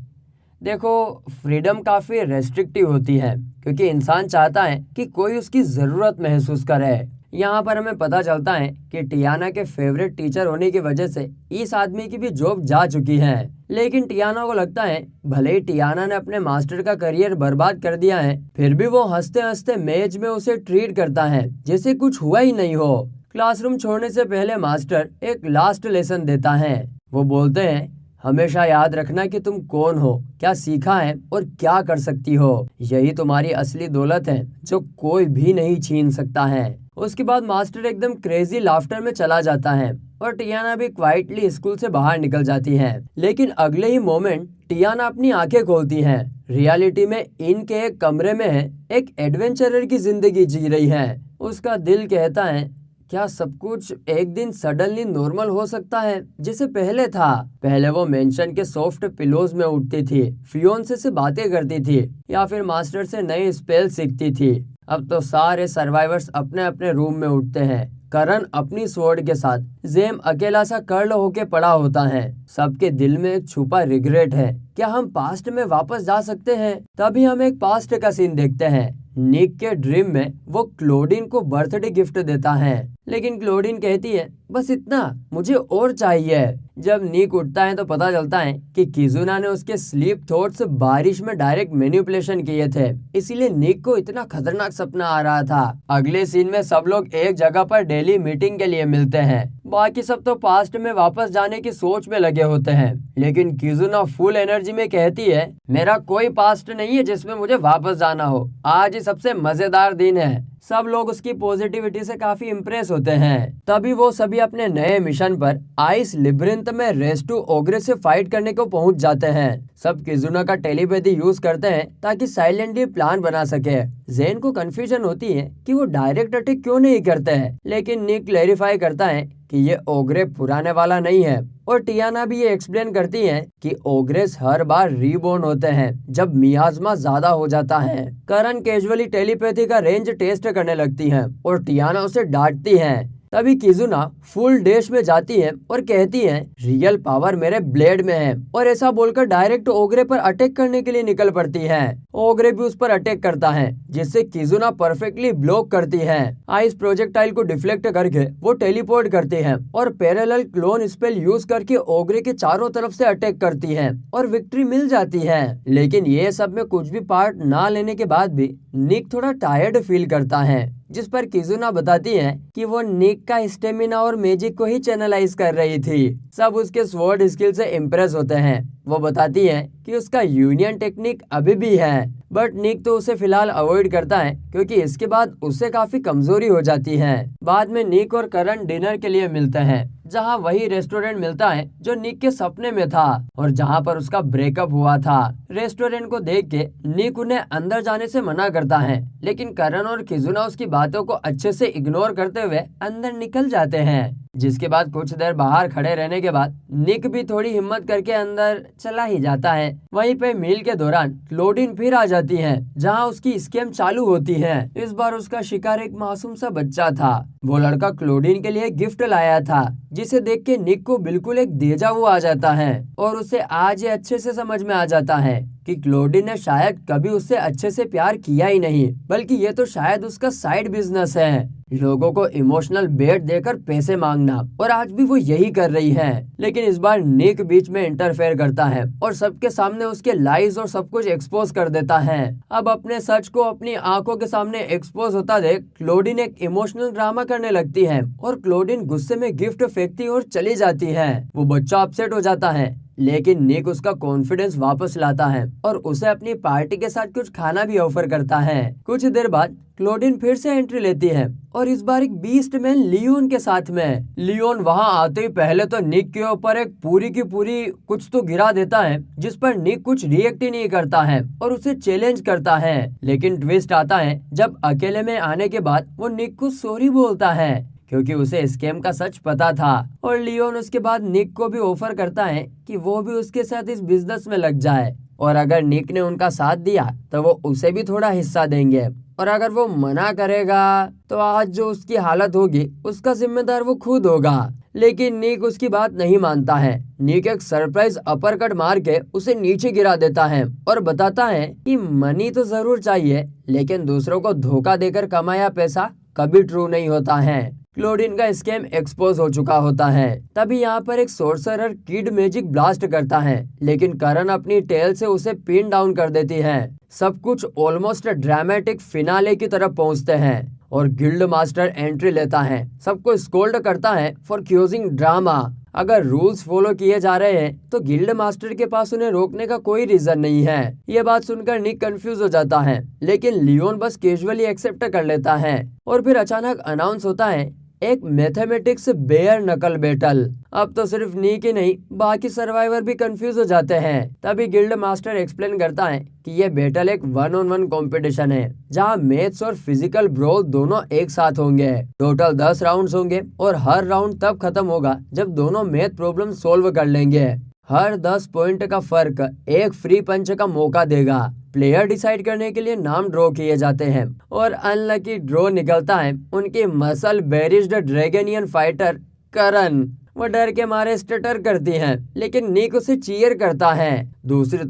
देखो, फ्रीडम काफ़ी रेस्ट्रिक्टिव होती है क्योंकि इंसान चाहता है कि कोई उसकी ज़रूरत महसूस करे। यहाँ पर हमें पता चलता है कि टियाना के फेवरेट टीचर होने की वजह से इस आदमी की भी जॉब जा चुकी है। लेकिन टियाना को लगता है भले ही टियाना ने अपने मास्टर का करियर बर्बाद कर दिया है, फिर भी वो हंसते हंसते मेज में उसे ट्रीट करता है जैसे कुछ हुआ ही नहीं हो। क्लासरूम छोड़ने से पहले मास्टर एक लास्ट लेसन देता है। वो बोलते हैं, हमेशा याद रखना कि तुम कौन हो, क्या सीखा है और क्या कर सकती हो। यही तुम्हारी असली दौलत है जो कोई भी नहीं छीन सकता है। उसके बाद मास्टर एकदम क्रेजी लाफ्टर में चला जाता है और टियाना भी क्वाइटली स्कूल से बाहर निकल जाती है। लेकिन अगले ही मोमेंट टियाना अपनी आंखें खोलती है। रियलिटी में इनके एक कमरे में है, एक एडवेंचरर की जिंदगी जी रही है। उसका दिल कहता है, क्या सब कुछ एक दिन सडनली नॉर्मल हो सकता है जैसे पहले था। पहले वो मेंशन के सॉफ्ट पिलोज में उठती थी, फियोंसे से बातें करती थी या फिर मास्टर से नई स्पेल सीखती थी। अब तो सारे सर्वाइवर्स अपने अपने रूम में उठते हैं। करण अपनी स्वॉर्ड के साथ, जेम अकेला सा कर्ल होके पड़ा होता है। सबके दिल में एक छुपा रिग्रेट है, क्या हम पास्ट में वापस जा सकते हैं। तभी हम एक पास्ट का सीन देखते हैं। निक के ड्रीम में वो क्लोडिन को बर्थडे गिफ्ट देता है, लेकिन क्लोडिन कहती है, बस इतना, मुझे और चाहिए। जब निक उठता है तो पता चलता है कि किजुना ने उसके स्लीप थॉट्स बारिश में डायरेक्ट मैनिपुलेशन किए थे, इसीलिए निक को इतना खतरनाक सपना आ रहा था। अगले सीन में सब लोग एक जगह पर डेली मीटिंग के लिए मिलते हैं। बाकी सब तो पास्ट में वापस जाने की सोच में लगे होते हैं, लेकिन किजुना फुल एनर्जी में कहती है, मेरा कोई पास्ट नहीं है जिसमें मुझे वापस जाना हो, आज ही सबसे मजेदार दिन है। सब लोग उसकी पॉजिटिविटी से काफी इम्प्रेस होते हैं। तभी वो सभी अपने नए मिशन पर आइस लिब्रिंथ में रेस टू ओग्रे से फाइट करने को पहुंच जाते हैं। सब किजुना का टेलीपैथी यूज करते हैं ताकि साइलेंटली प्लान बना सके। जेन को कंफ्यूजन होती है कि वो डायरेक्ट अटैक क्यों नहीं करते हैं, लेकिन निक क्लैरिफाई करता है कि ये ओग्रे पुराने वाला नहीं है। और टियाना भी ये एक्सप्लेन करती है कि ओग्रेस हर बार रीबोर्न होते हैं जब मियाज़मा ज्यादा हो जाता है। करण कैजुअली टेलीपैथी का रेंज टेस्ट करने लगती है और टियाना उसे डांटती है। तभी किजुना फुल डैश में जाती है और कहती है, रियल पावर मेरे ब्लेड में है, और ऐसा बोलकर डायरेक्ट ओग्रे पर अटैक करने के लिए निकल पड़ती है। ओग्रे भी उस पर अटैक करता है, जिससे किजुना परफेक्टली ब्लॉक करती है। आइस प्रोजेक्टाइल को डिफ्लेक्ट करके वो टेलीपोर्ट करती है और पैरेलल क्लोन स्पेल यूज करके ओग्रे के चारों तरफ से अटैक करती है और विक्ट्री मिल जाती है। लेकिन ये सब में कुछ भी पार्ट ना लेने के बाद भी निक थोड़ा टायर्ड फील करता है। जिस पर किजुना बताती है कि वो निक का स्टेमिना और मैजिक को ही चैनलाइज कर रही थी। सब उसके स्वॉर्ड स्किल से इम्प्रेस होते हैं। वो बताती है कि उसका यूनियन टेक्निक अभी भी है, बट निक तो उसे फिलहाल अवॉइड करता है क्योंकि इसके बाद उससे काफी कमजोरी हो जाती है। बाद में निक और करण डिनर के लिए मिलते हैं, जहां वही रेस्टोरेंट मिलता है जो निक के सपने में था और जहां पर उसका ब्रेकअप हुआ था। रेस्टोरेंट को देख के निक उन्हें अंदर जाने से मना करता है, लेकिन करण और किजुना उसकी बातों को अच्छे से इग्नोर करते हुए अंदर निकल जाते हैं। जिसके बाद कुछ देर बाहर खड़े रहने के बाद निक भी थोड़ी हिम्मत करके अंदर चला ही जाता है। वहीं पे मील के दौरान क्लोडिन फिर आ जाती है, जहां उसकी स्कैम चालू होती है। इस बार उसका शिकार एक मासूम सा बच्चा था। वो लड़का क्लोडिन के लिए गिफ्ट लाया था, जिसे देख के निक को बिल्कुल एक देजा वू आ जाता है और उसे आज ये अच्छे से समझ में आ जाता है कि क्लोडिन ने शायद कभी उससे अच्छे से प्यार किया ही नहीं, बल्कि ये तो शायद उसका साइड बिजनेस है, लोगों को इमोशनल बेट देकर पैसे मांगना, और आज भी वो यही कर रही है। लेकिन इस बार निक बीच में इंटरफेयर करता है और सबके सामने उसके लाइज और सब कुछ एक्सपोज कर देता है। अब अपने सच को अपनी आंखों के सामने एक्सपोज होता देख क्लोडिन एक इमोशनल ड्रामा करने लगती है और क्लोडिन गुस्से में गिफ्ट फेंकती और चली जाती है। वो बच्चा अपसेट हो जाता है, लेकिन निक उसका कॉन्फिडेंस वापस लाता है और उसे अपनी पार्टी के साथ कुछ खाना भी ऑफर करता है। कुछ देर बाद क्लोडिन फिर से एंट्री लेती है और इस बार एक बीस्ट मैन लियोन के साथ में। लियोन वहां आते ही पहले तो निक के ऊपर एक पूरी की पूरी कुछ तो गिरा देता है, जिस पर निक कुछ रिएक्ट ही नहीं करता है और उसे चैलेंज करता है। लेकिन ट्विस्ट आता है जब अकेले में आने के बाद वो निक को सॉरी बोलता है, क्योंकि उसे स्कैम का सच पता था। और लियोन उसके बाद निक को भी ऑफर करता है कि वो भी उसके साथ इस बिजनेस में लग जाए, और अगर निक ने उनका साथ दिया तो वो उसे भी थोड़ा हिस्सा देंगे, और अगर वो मना करेगा तो आज जो उसकी हालत होगी उसका जिम्मेदार वो खुद होगा। लेकिन निक उसकी बात नहीं मानता है। निक एक सरप्राइज अपरकट मार के उसे नीचे गिरा देता है और बताता है कि मनी तो जरूर चाहिए, लेकिन दूसरों को धोखा देकर कमाया पैसा कभी ट्रू नहीं होता है। क्लोडिन का स्कैम एक्सपोज हो चुका होता है। तभी यहाँ पर एक सोर्सरर किड मैजिक ब्लास्ट करता है, लेकिन करण अपनी टेल से उसे पिन डाउन कर देती है। सब कुछ ऑलमोस्ट ड्रामेटिक फिनाले की तरफ पहुँचते हैं और गिल्ड मास्टर एंट्री लेता है, सबको स्कोल्ड करता है फॉर क्यूजिंग ड्रामा। अगर रूल्स फॉलो किए जा रहे हैं तो गिल्ड मास्टर के पास उन्हें रोकने का कोई रीजन नहीं है। ये बात सुनकर निक कंफ्यूज हो जाता है, लेकिन लियोन बस कैजुअली एक्सेप्ट कर लेता है। और फिर अचानक अनाउंस होता है एक मैथमेटिक्स बेयर नकल बैटल। अब तो सिर्फ निक ही नहीं, बाकी सर्वाइवर भी कंफ्यूज हो जाते हैं। तभी गिल्ड मास्टर एक्सप्लेन करता है कि ये बैटल एक 1-on-1 कंपटीशन है, जहां मैथ्स और फिजिकल ब्रोल दोनों एक साथ होंगे। टोटल 10 राउंड्स होंगे और हर राउंड तब खत्म होगा जब दोनों मैथ प्रॉब्लम सोल्व कर लेंगे। हर 10 पॉइंट का फर्क एक फ्री पंच का मौका देगा। प्लेयर डिसाइड करने के लिए नाम ड्रॉ किए जाते हैं और अनलकी ड्रॉ निकलता है उनकी मसल बेरिज्ड ड्रैगनियन फाइटर करण। वो डर के मारे स्टटर करती हैं, लेकिन निक उसे चीयर करता है। दूसरी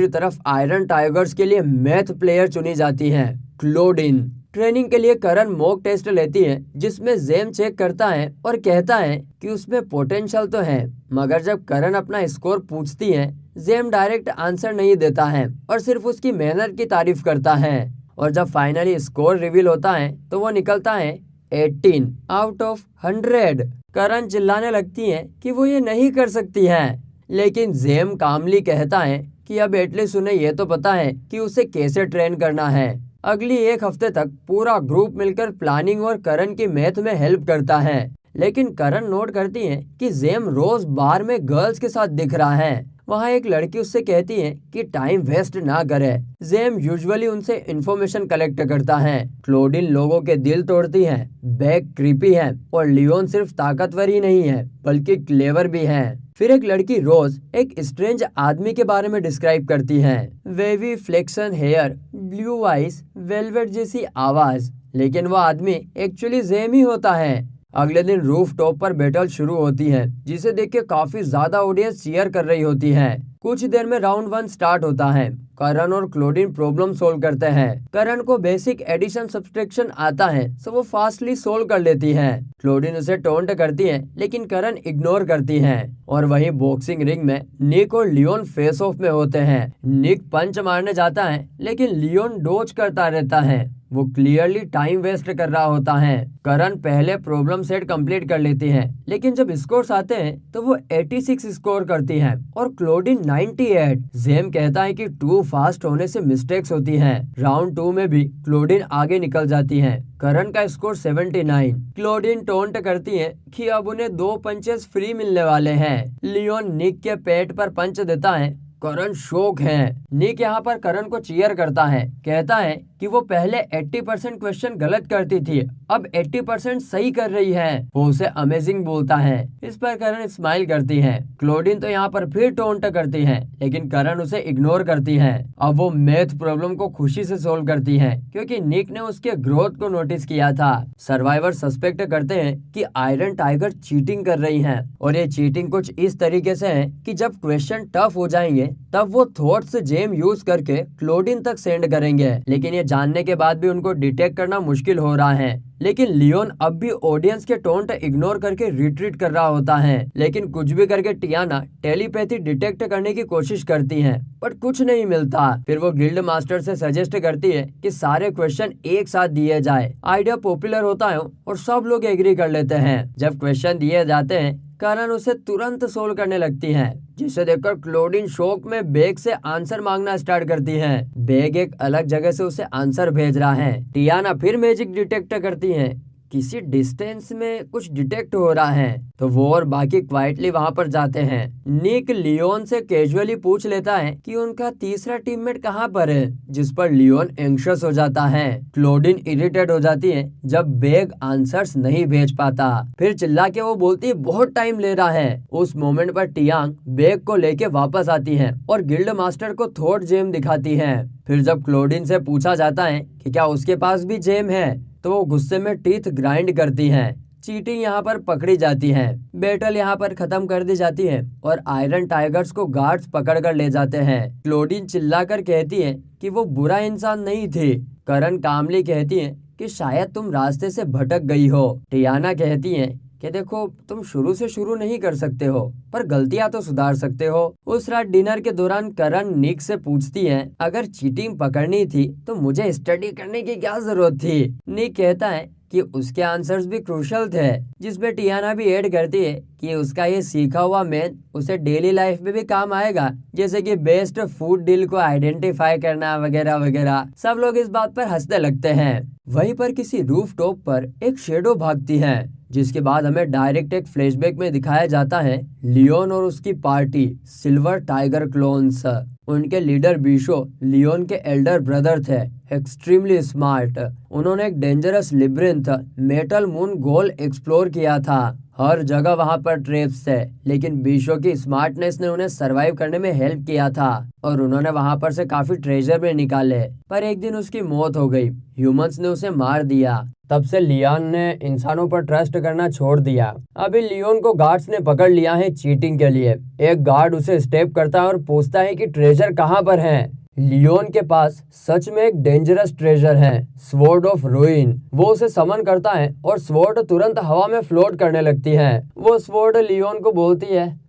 तरफ आयरन टाइगर्स के लिए मैथ प्लेयर चुनी जाती है क्लोडिन। ट्रेनिंग के लिए करण मॉक टेस्ट लेती है, जिसमें जेम चेक करता है और कहता है कि उसमें पोटेंशियल तो है, मगर जब करण अपना स्कोर पूछती है जेम डायरेक्ट आंसर नहीं देता है और सिर्फ उसकी मेहनत की तारीफ करता है। और जब फाइनली स्कोर रिवील होता है तो वो निकलता है 18 आउट ऑफ 100। करण चिल्लाने लगती है कि वो ये नहीं कर सकती है, लेकिन जेम कामली कहता है कि अब एटलीस्ट उन्हें ये तो पता है कि उसे कैसे ट्रेन करना है। अगली एक हफ्ते तक पूरा ग्रुप मिलकर प्लानिंग और करण की मैथ में हेल्प करता है, लेकिन करण नोट करती है कि जेम रोज बार में गर्ल्स के साथ दिख रहा है। वहाँ एक लड़की उससे कहती है कि टाइम वेस्ट ना करे। जेम यूजुअली उनसे इंफॉर्मेशन कलेक्ट करता है। क्लोडिन लोगों के दिल तोड़ती है, बैक क्रीपी है, और लियोन सिर्फ ताकतवर ही नहीं है बल्कि क्लेवर भी है। फिर एक लड़की रोज एक स्ट्रेंज आदमी के बारे में डिस्क्राइब करती है। Wavy flaxen hair, blue eyes, velvet जैसी आवाज, लेकिन वो आदमी एक्चुअली जेम ही होता है। अगले दिन रूफ टॉप पर बैटल शुरू होती है, जिसे देख के काफी ज्यादा ऑडियंस चीयर कर रही होती है। कुछ देर में राउंड 1 स्टार्ट होता है। करण और क्लोडिन प्रॉब्लम सोल्व करते हैं। करण को बेसिक एडिशन सब्सट्रैक्शन आता है, सो वो फास्टली सोल्व कर लेती है। क्लोडिन उसे टोंट करती है, लेकिन करण इग्नोर करती है। और वहीं बॉक्सिंग रिंग में निक और लियोन फेस ऑफ में होते हैं। निक पंच मारने जाता है, लेकिन लियोन डोज करता रहता है। वो क्लियरली टाइम वेस्ट कर रहा होता है। करण पहले प्रॉब्लम सेट कंप्लीट कर लेती है, लेकिन जब स्कोर्स आते हैं तो वो 86 स्कोर करती है और क्लोडिन 98। जेम कहता है कि टू फास्ट होने से मिस्टेक्स होती हैं। राउंड 2 में भी क्लोडिन आगे निकल जाती है। करण का स्कोर 79। क्लोडिन टोंट करती है कि अब उन्हें 2 पंचेस फ्री मिलने वाले हैं। लियोन निक के पेट पर पंच देता है। करण शौक है। निक यहाँ पर करण को चीयर करता है, कहता है कि वो पहले 80% क्वेश्चन गलत करती थी, अब 80% सही कर रही है। वो उसे अमेजिंग बोलता है। इस पर करण स्माइल करती है। क्लोडिन तो यहाँ पर फिर टोंट करती है, लेकिन करण उसे इग्नोर करती है। अब वो मैथ प्रॉब्लम को खुशी से सोल्व करती है, क्योंकि निक ने उसके ग्रोथ को नोटिस किया था। सर्वाइवर सस्पेक्ट करते हैं कि आयरन टाइगर चीटिंग कर रही है, और ये चीटिंग कुछ इस तरीके से है कि जब क्वेश्चन टफ हो जाएंगे तब वो थॉट्स जेम यूज करके क्लोडिन तक सेंड करेंगे। लेकिन ये जानने के बाद भी उनको डिटेक्ट करना मुश्किल हो रहा है। लेकिन लियोन अब भी ऑडियंस के टोंट इग्नोर करके रिट्रीट कर रहा होता है। लेकिन कुछ भी करके टियाना टेलीपैथी डिटेक्ट करने की कोशिश करती है, पर कुछ नहीं मिलता। फिर वो गिल्ड मास्टर से सजेस्ट करती है कि सारे क्वेश्चन एक साथ दिए जाए। आइडिया पॉपुलर होता है और सब लोग एग्री कर लेते हैं। जब क्वेश्चन दिए जाते हैं, करण उसे तुरंत सोल्व करने लगती है, जिसे देखकर क्लोडिन शॉक में बेग से आंसर मांगना स्टार्ट करती है। बेग एक अलग जगह से उसे आंसर भेज रहा है। टियाना फिर मैजिक डिटेक्ट करती है। किसी डिस्टेंस में कुछ डिटेक्ट हो रहा है, तो वो और बाकी क्वाइटली वहां पर जाते हैं। निक लियोन से कैजुअली पूछ लेता है कि उनका तीसरा टीममेट कहां पर है, जिस पर लियोन एंग्शियस हो जाता है। क्लोडिन इरिटेट हो जाती है जब बेग आंसर्स नहीं भेज पाता। फिर चिल्ला के वो बोलती है बहुत टाइम ले रहा है। उस मोमेंट पर टियांग बेग को लेके वापस आती है और गिल्ड मास्टर को थॉट जेम दिखाती है। फिर जब क्लोडिन से पूछा जाता है कि क्या उसके पास भी जेम है, तो वो गुस्से में टीथ ग्राइंड करती है। चीटिंग यहाँ पर पकड़ी जाती है। बैटल यहाँ पर खत्म कर दी जाती है और आयरन टाइगर्स को गार्ड्स पकड़ कर ले जाते हैं। क्लोडिन चिल्लाकर कहती है कि वो बुरा इंसान नहीं थी। करण कामली कहती है कि शायद तुम रास्ते से भटक गई हो। टियाना कहती है कि देखो, तुम शुरू से शुरू नहीं कर सकते हो, पर गलतियां तो सुधार सकते हो। उस रात डिनर के दौरान करण निक से पूछती है, अगर चीटिंग पकड़नी थी तो मुझे स्टडी करने की क्या जरूरत थी। निक कहता है कि उसके आंसर्स भी क्रूशल थे, जिसमें टियाना भी ऐड करती है कि उसका ये सीखा हुआ मैथ उसे डेली लाइफ में भी काम आएगा, जैसे कि बेस्ट फूड डील को आइडेंटिफाई करना वगैरह वगैरह। सब लोग इस बात पर हंसने लगते हैं। वहीं पर किसी रूफ टॉप पर एक शेडो भागती है, जिसके बाद हमें डायरेक्ट एक फ्लैशबैक में दिखाया जाता है लियोन और उसकी पार्टी सिल्वर टाइगर क्लोन्स। उनके लीडर बीशो लियोन के एल्डर ब्रदर थे, एक्सट्रीमली स्मार्ट। उन्होंने एक डेंजरस लिब्रिंथ मेटल मून गोल एक्सप्लोर किया था। हर जगह वहां पर ट्रैप्स थे, लेकिन बीशो की स्मार्टनेस ने उन्हें सरवाइव करने में हेल्प किया था और उन्होंने वहां पर से काफी ट्रेजर भी निकाले। पर एक दिन उसकी मौत हो गई। ह्यूमंस ने उसे मार दिया। तब से लियोन ने इंसानों पर ट्रस्ट करना छोड़ दिया। अभी लियोन को गार्ड्स ने पकड़ लिया है चीटिंग के लिए। एक गार्ड उसे स्टेप करता है और पूछता है कि ट्रेजर कहाँ पर है। लियोन के पास सच में एक डेंजरस ट्रेजर है, स्वॉर्ड ऑफ रूइन। वो उसे समन करता है और स्वॉर्ड तुरंत हवा में फ्लोट करने लगती है। वो स्वॉर्ड लियोन को बोलती है,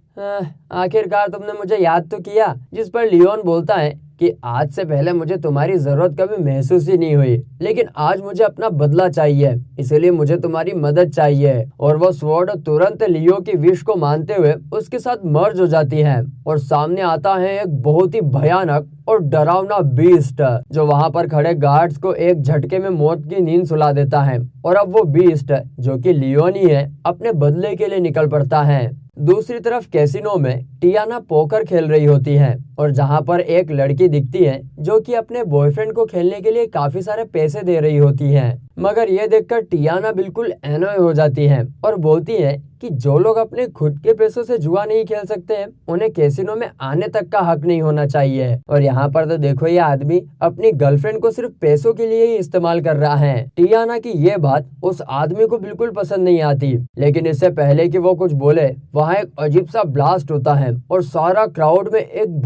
आखिरकार तुमने मुझे याद तो किया। जिस पर लियोन बोलता है कि आज से पहले मुझे तुम्हारी जरूरत कभी महसूस ही नहीं हुई, लेकिन आज मुझे अपना बदला चाहिए, इसलिए मुझे तुम्हारी मदद चाहिए। और वो स्वॉर्ड तुरंत लियो की विश को मानते हुए उसके साथ मर्ज हो जाती है और सामने आता है एक बहुत ही भयानक और डरावना बीस्ट, जो वहां पर खड़े गार्ड्स को एक झटके में मौत की नींद सुला देता है। और अब वो बीस्ट, जो कि लियोन ही है, अपने बदले के लिए निकल पड़ता है। दूसरी तरफ कैसीनो में टियाना पोकर खेल रही होती है और जहां पर एक लड़की दिखती है जो कि अपने बॉयफ्रेंड को खेलने के लिए काफी सारे पैसे दे रही होती है। मगर ये देखकर टियाना बिल्कुल एनॉय हो जाती है और बोलती है कि जो लोग अपने खुद के पैसों से जुआ नहीं खेल सकते हैं, उन्हें कैसीनो में आने तक का हक नहीं होना चाहिए। और यहाँ पर तो देखो, ये आदमी अपनी गर्लफ्रेंड को सिर्फ पैसों के लिए ही इस्तेमाल कर रहा है। टियाना की ये बात उस आदमी को बिल्कुल पसंद नहीं आती। लेकिन इससे पहले कि वो कुछ बोले, वहाँ एक अजीब सा ब्लास्ट होता है और सारे क्राउड में एक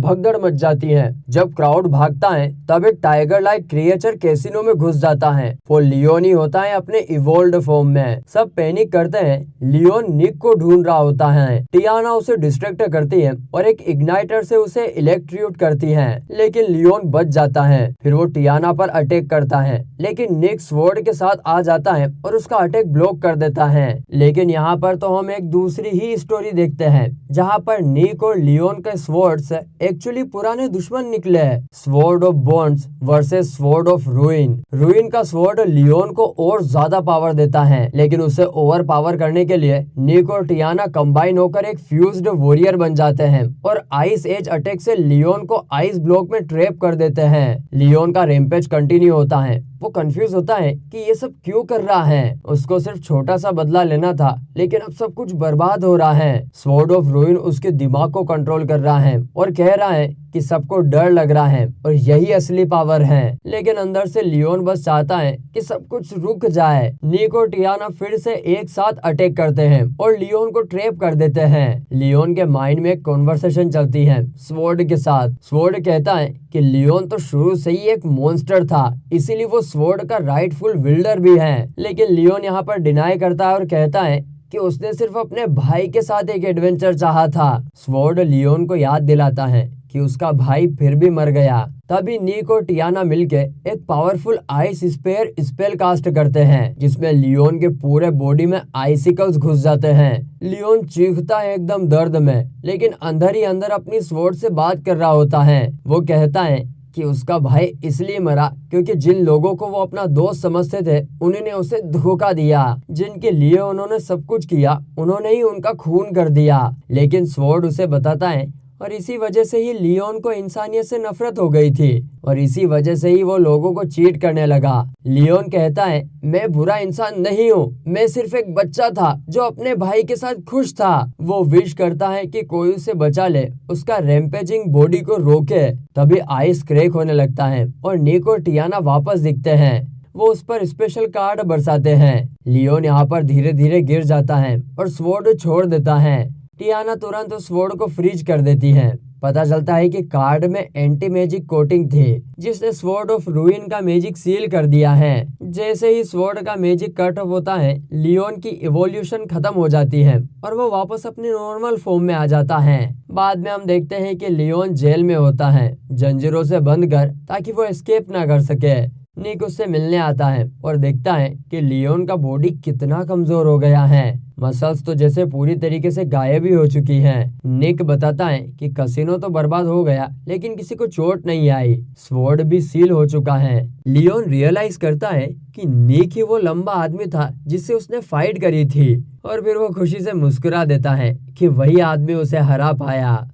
भगदड़ मच जाती है। जब क्राउड भागता है, तब एक tiger like creature casino casino में घुस जाता है। वो लियोन ही होता है अपने इवोल्व्ड फॉर्म में। सब पैनिक करते हैं। लियोन निक को ढूंढ रहा होता है। टियाना उसे डिस्ट्रैक्ट करती है और एक इग्नाइटर से उसे इलेक्ट्रीट्यूट करती है, लेकिन लियोन बच जाता है। फिर वो टियाना पर अटैक करता है, लेकिन निक स्वॉर्ड के साथ आ जाता है और उसका अटैक ब्लॉक कर देता है। लेकिन यहाँ पर तो हम एक दूसरी ही स्टोरी देखते हैं, जहाँ पर निक और लियोन के स्वॉर्ड्स एक्चुअली पुराने दुश्मन निकले। Sword of bonds versus sword of रूइन। रूइन का स्वॉर्ड लियोन को और ज्यादा पावर देता है, लेकिन उसे ओवर पावर करने के लिए निक और टियाना कंबाइन होकर एक फ्यूज्ड वॉरियर बन जाते हैं और आइस एज अटैक से लियोन को आइस ब्लॉक में ट्रैप कर देते हैं। लियोन का रैम्पेज कंटिन्यू होता है। वो कंफ्यूज होता है कि ये सब क्यों कर रहा है। उसको सिर्फ छोटा सा बदला लेना था, लेकिन अब सब कुछ बर्बाद हो रहा है। स्वॉर्ड ऑफ रूइन उसके दिमाग को कंट्रोल कर रहा है और कह रहा है कि सबको डर लग रहा है और यही असली पावर है। लेकिन अंदर से लियोन बस चाहता है कि सब कुछ रुक जाए। निक और टियाना फिर से एक साथ अटैक करते हैं और लियोन को ट्रैप कर देते हैं। लियोन के माइंड में एक कॉन्वर्सेशन चलती है स्वॉर्ड के साथ। स्वॉर्ड कहता है कि लियोन तो शुरू से ही एक मॉन्स्टर था, इसीलिए वो स्वॉर्ड का राइटफुल विल्डर भी है। लेकिन लियोन यहाँ पर डिनाई करता है और कहता है कि उसने सिर्फ अपने भाई के साथ एक एडवेंचर चाहा था। स्वॉर्ड लियोन को याद दिलाता है कि उसका भाई फिर भी मर गया। तभी निक और टियाना मिलके एक powerful ice spear spell cast करते हैं, जिसमें लियोन के पूरे बॉडी में आइसिकल्स घुस जाते हैं। लियोन चीखता है एकदम दर्द में, लेकिन अंदर ही अंदर अपनी स्वॉर्ड से बात कर रहा होता है। वो कहता है कि उसका भाई इसलिए मरा क्योंकि जिन लोगों को वो अपना दोस्त समझते थे उन्होंने उसे धोखा दिया। जिनके लिए उन्होंने सब कुछ किया उन्होंने ही उनका खून कर दिया। लेकिन स्वॉर्ड उसे बताता है और इसी वजह से ही लियोन को इंसानियत से नफरत हो गई थी और इसी वजह से ही वो लोगों को चीट करने लगा। लियोन कहता है, मैं बुरा इंसान नहीं हूँ, मैं सिर्फ एक बच्चा था जो अपने भाई के साथ खुश था। वो विश करता है कि कोई उसे बचा ले, उसका रैम्पेजिंग बॉडी को रोके। तभी आइस क्रैक होने लगता है और निक और टियाना वापस दिखते हैं। वो उस पर स्पेशल कार्ड बरसाते हैं। लियोन यहाँ पर धीरे धीरे गिर जाता है और स्वॉर्ड छोड़ देता है। टियाना तुरंत उस स्वॉर्ड को फ्रीज कर देती है। पता चलता है कि कार्ड में एंटी मैजिक कोटिंग थी, जिसने स्वॉर्ड ऑफ रूइन का मैजिक सील कर दिया है। जैसे ही स्वॉर्ड का मैजिक कट ऑफ होता है, लियोन की इवोल्यूशन खत्म हो जाती है और वो वापस अपने नॉर्मल फॉर्म में आ जाता है। बाद में हम देखते हैं कि लियोन जेल में होता है, जंजीरों से बंद कर, ताकि वो एस्केप ना कर सके। निक उससे मिलने आता है और देखता है कि लियोन का बॉडी कितना कमजोर हो गया है। मसल्स तो जैसे पूरी तरीके से गायब ही हो चुकी हैं। निक बताता है कि कसिनो तो बर्बाद हो गया, लेकिन किसी को चोट नहीं आई। स्वॉर्ड भी सील हो चुका है। लियोन रियलाइज करता है कि निक ही वो लंबा आदमी था जिससे उसने फाइट करी थी और फिर वो खुशी से मुस्कुरा देता है कि वही आदमी उसे हरा पाया।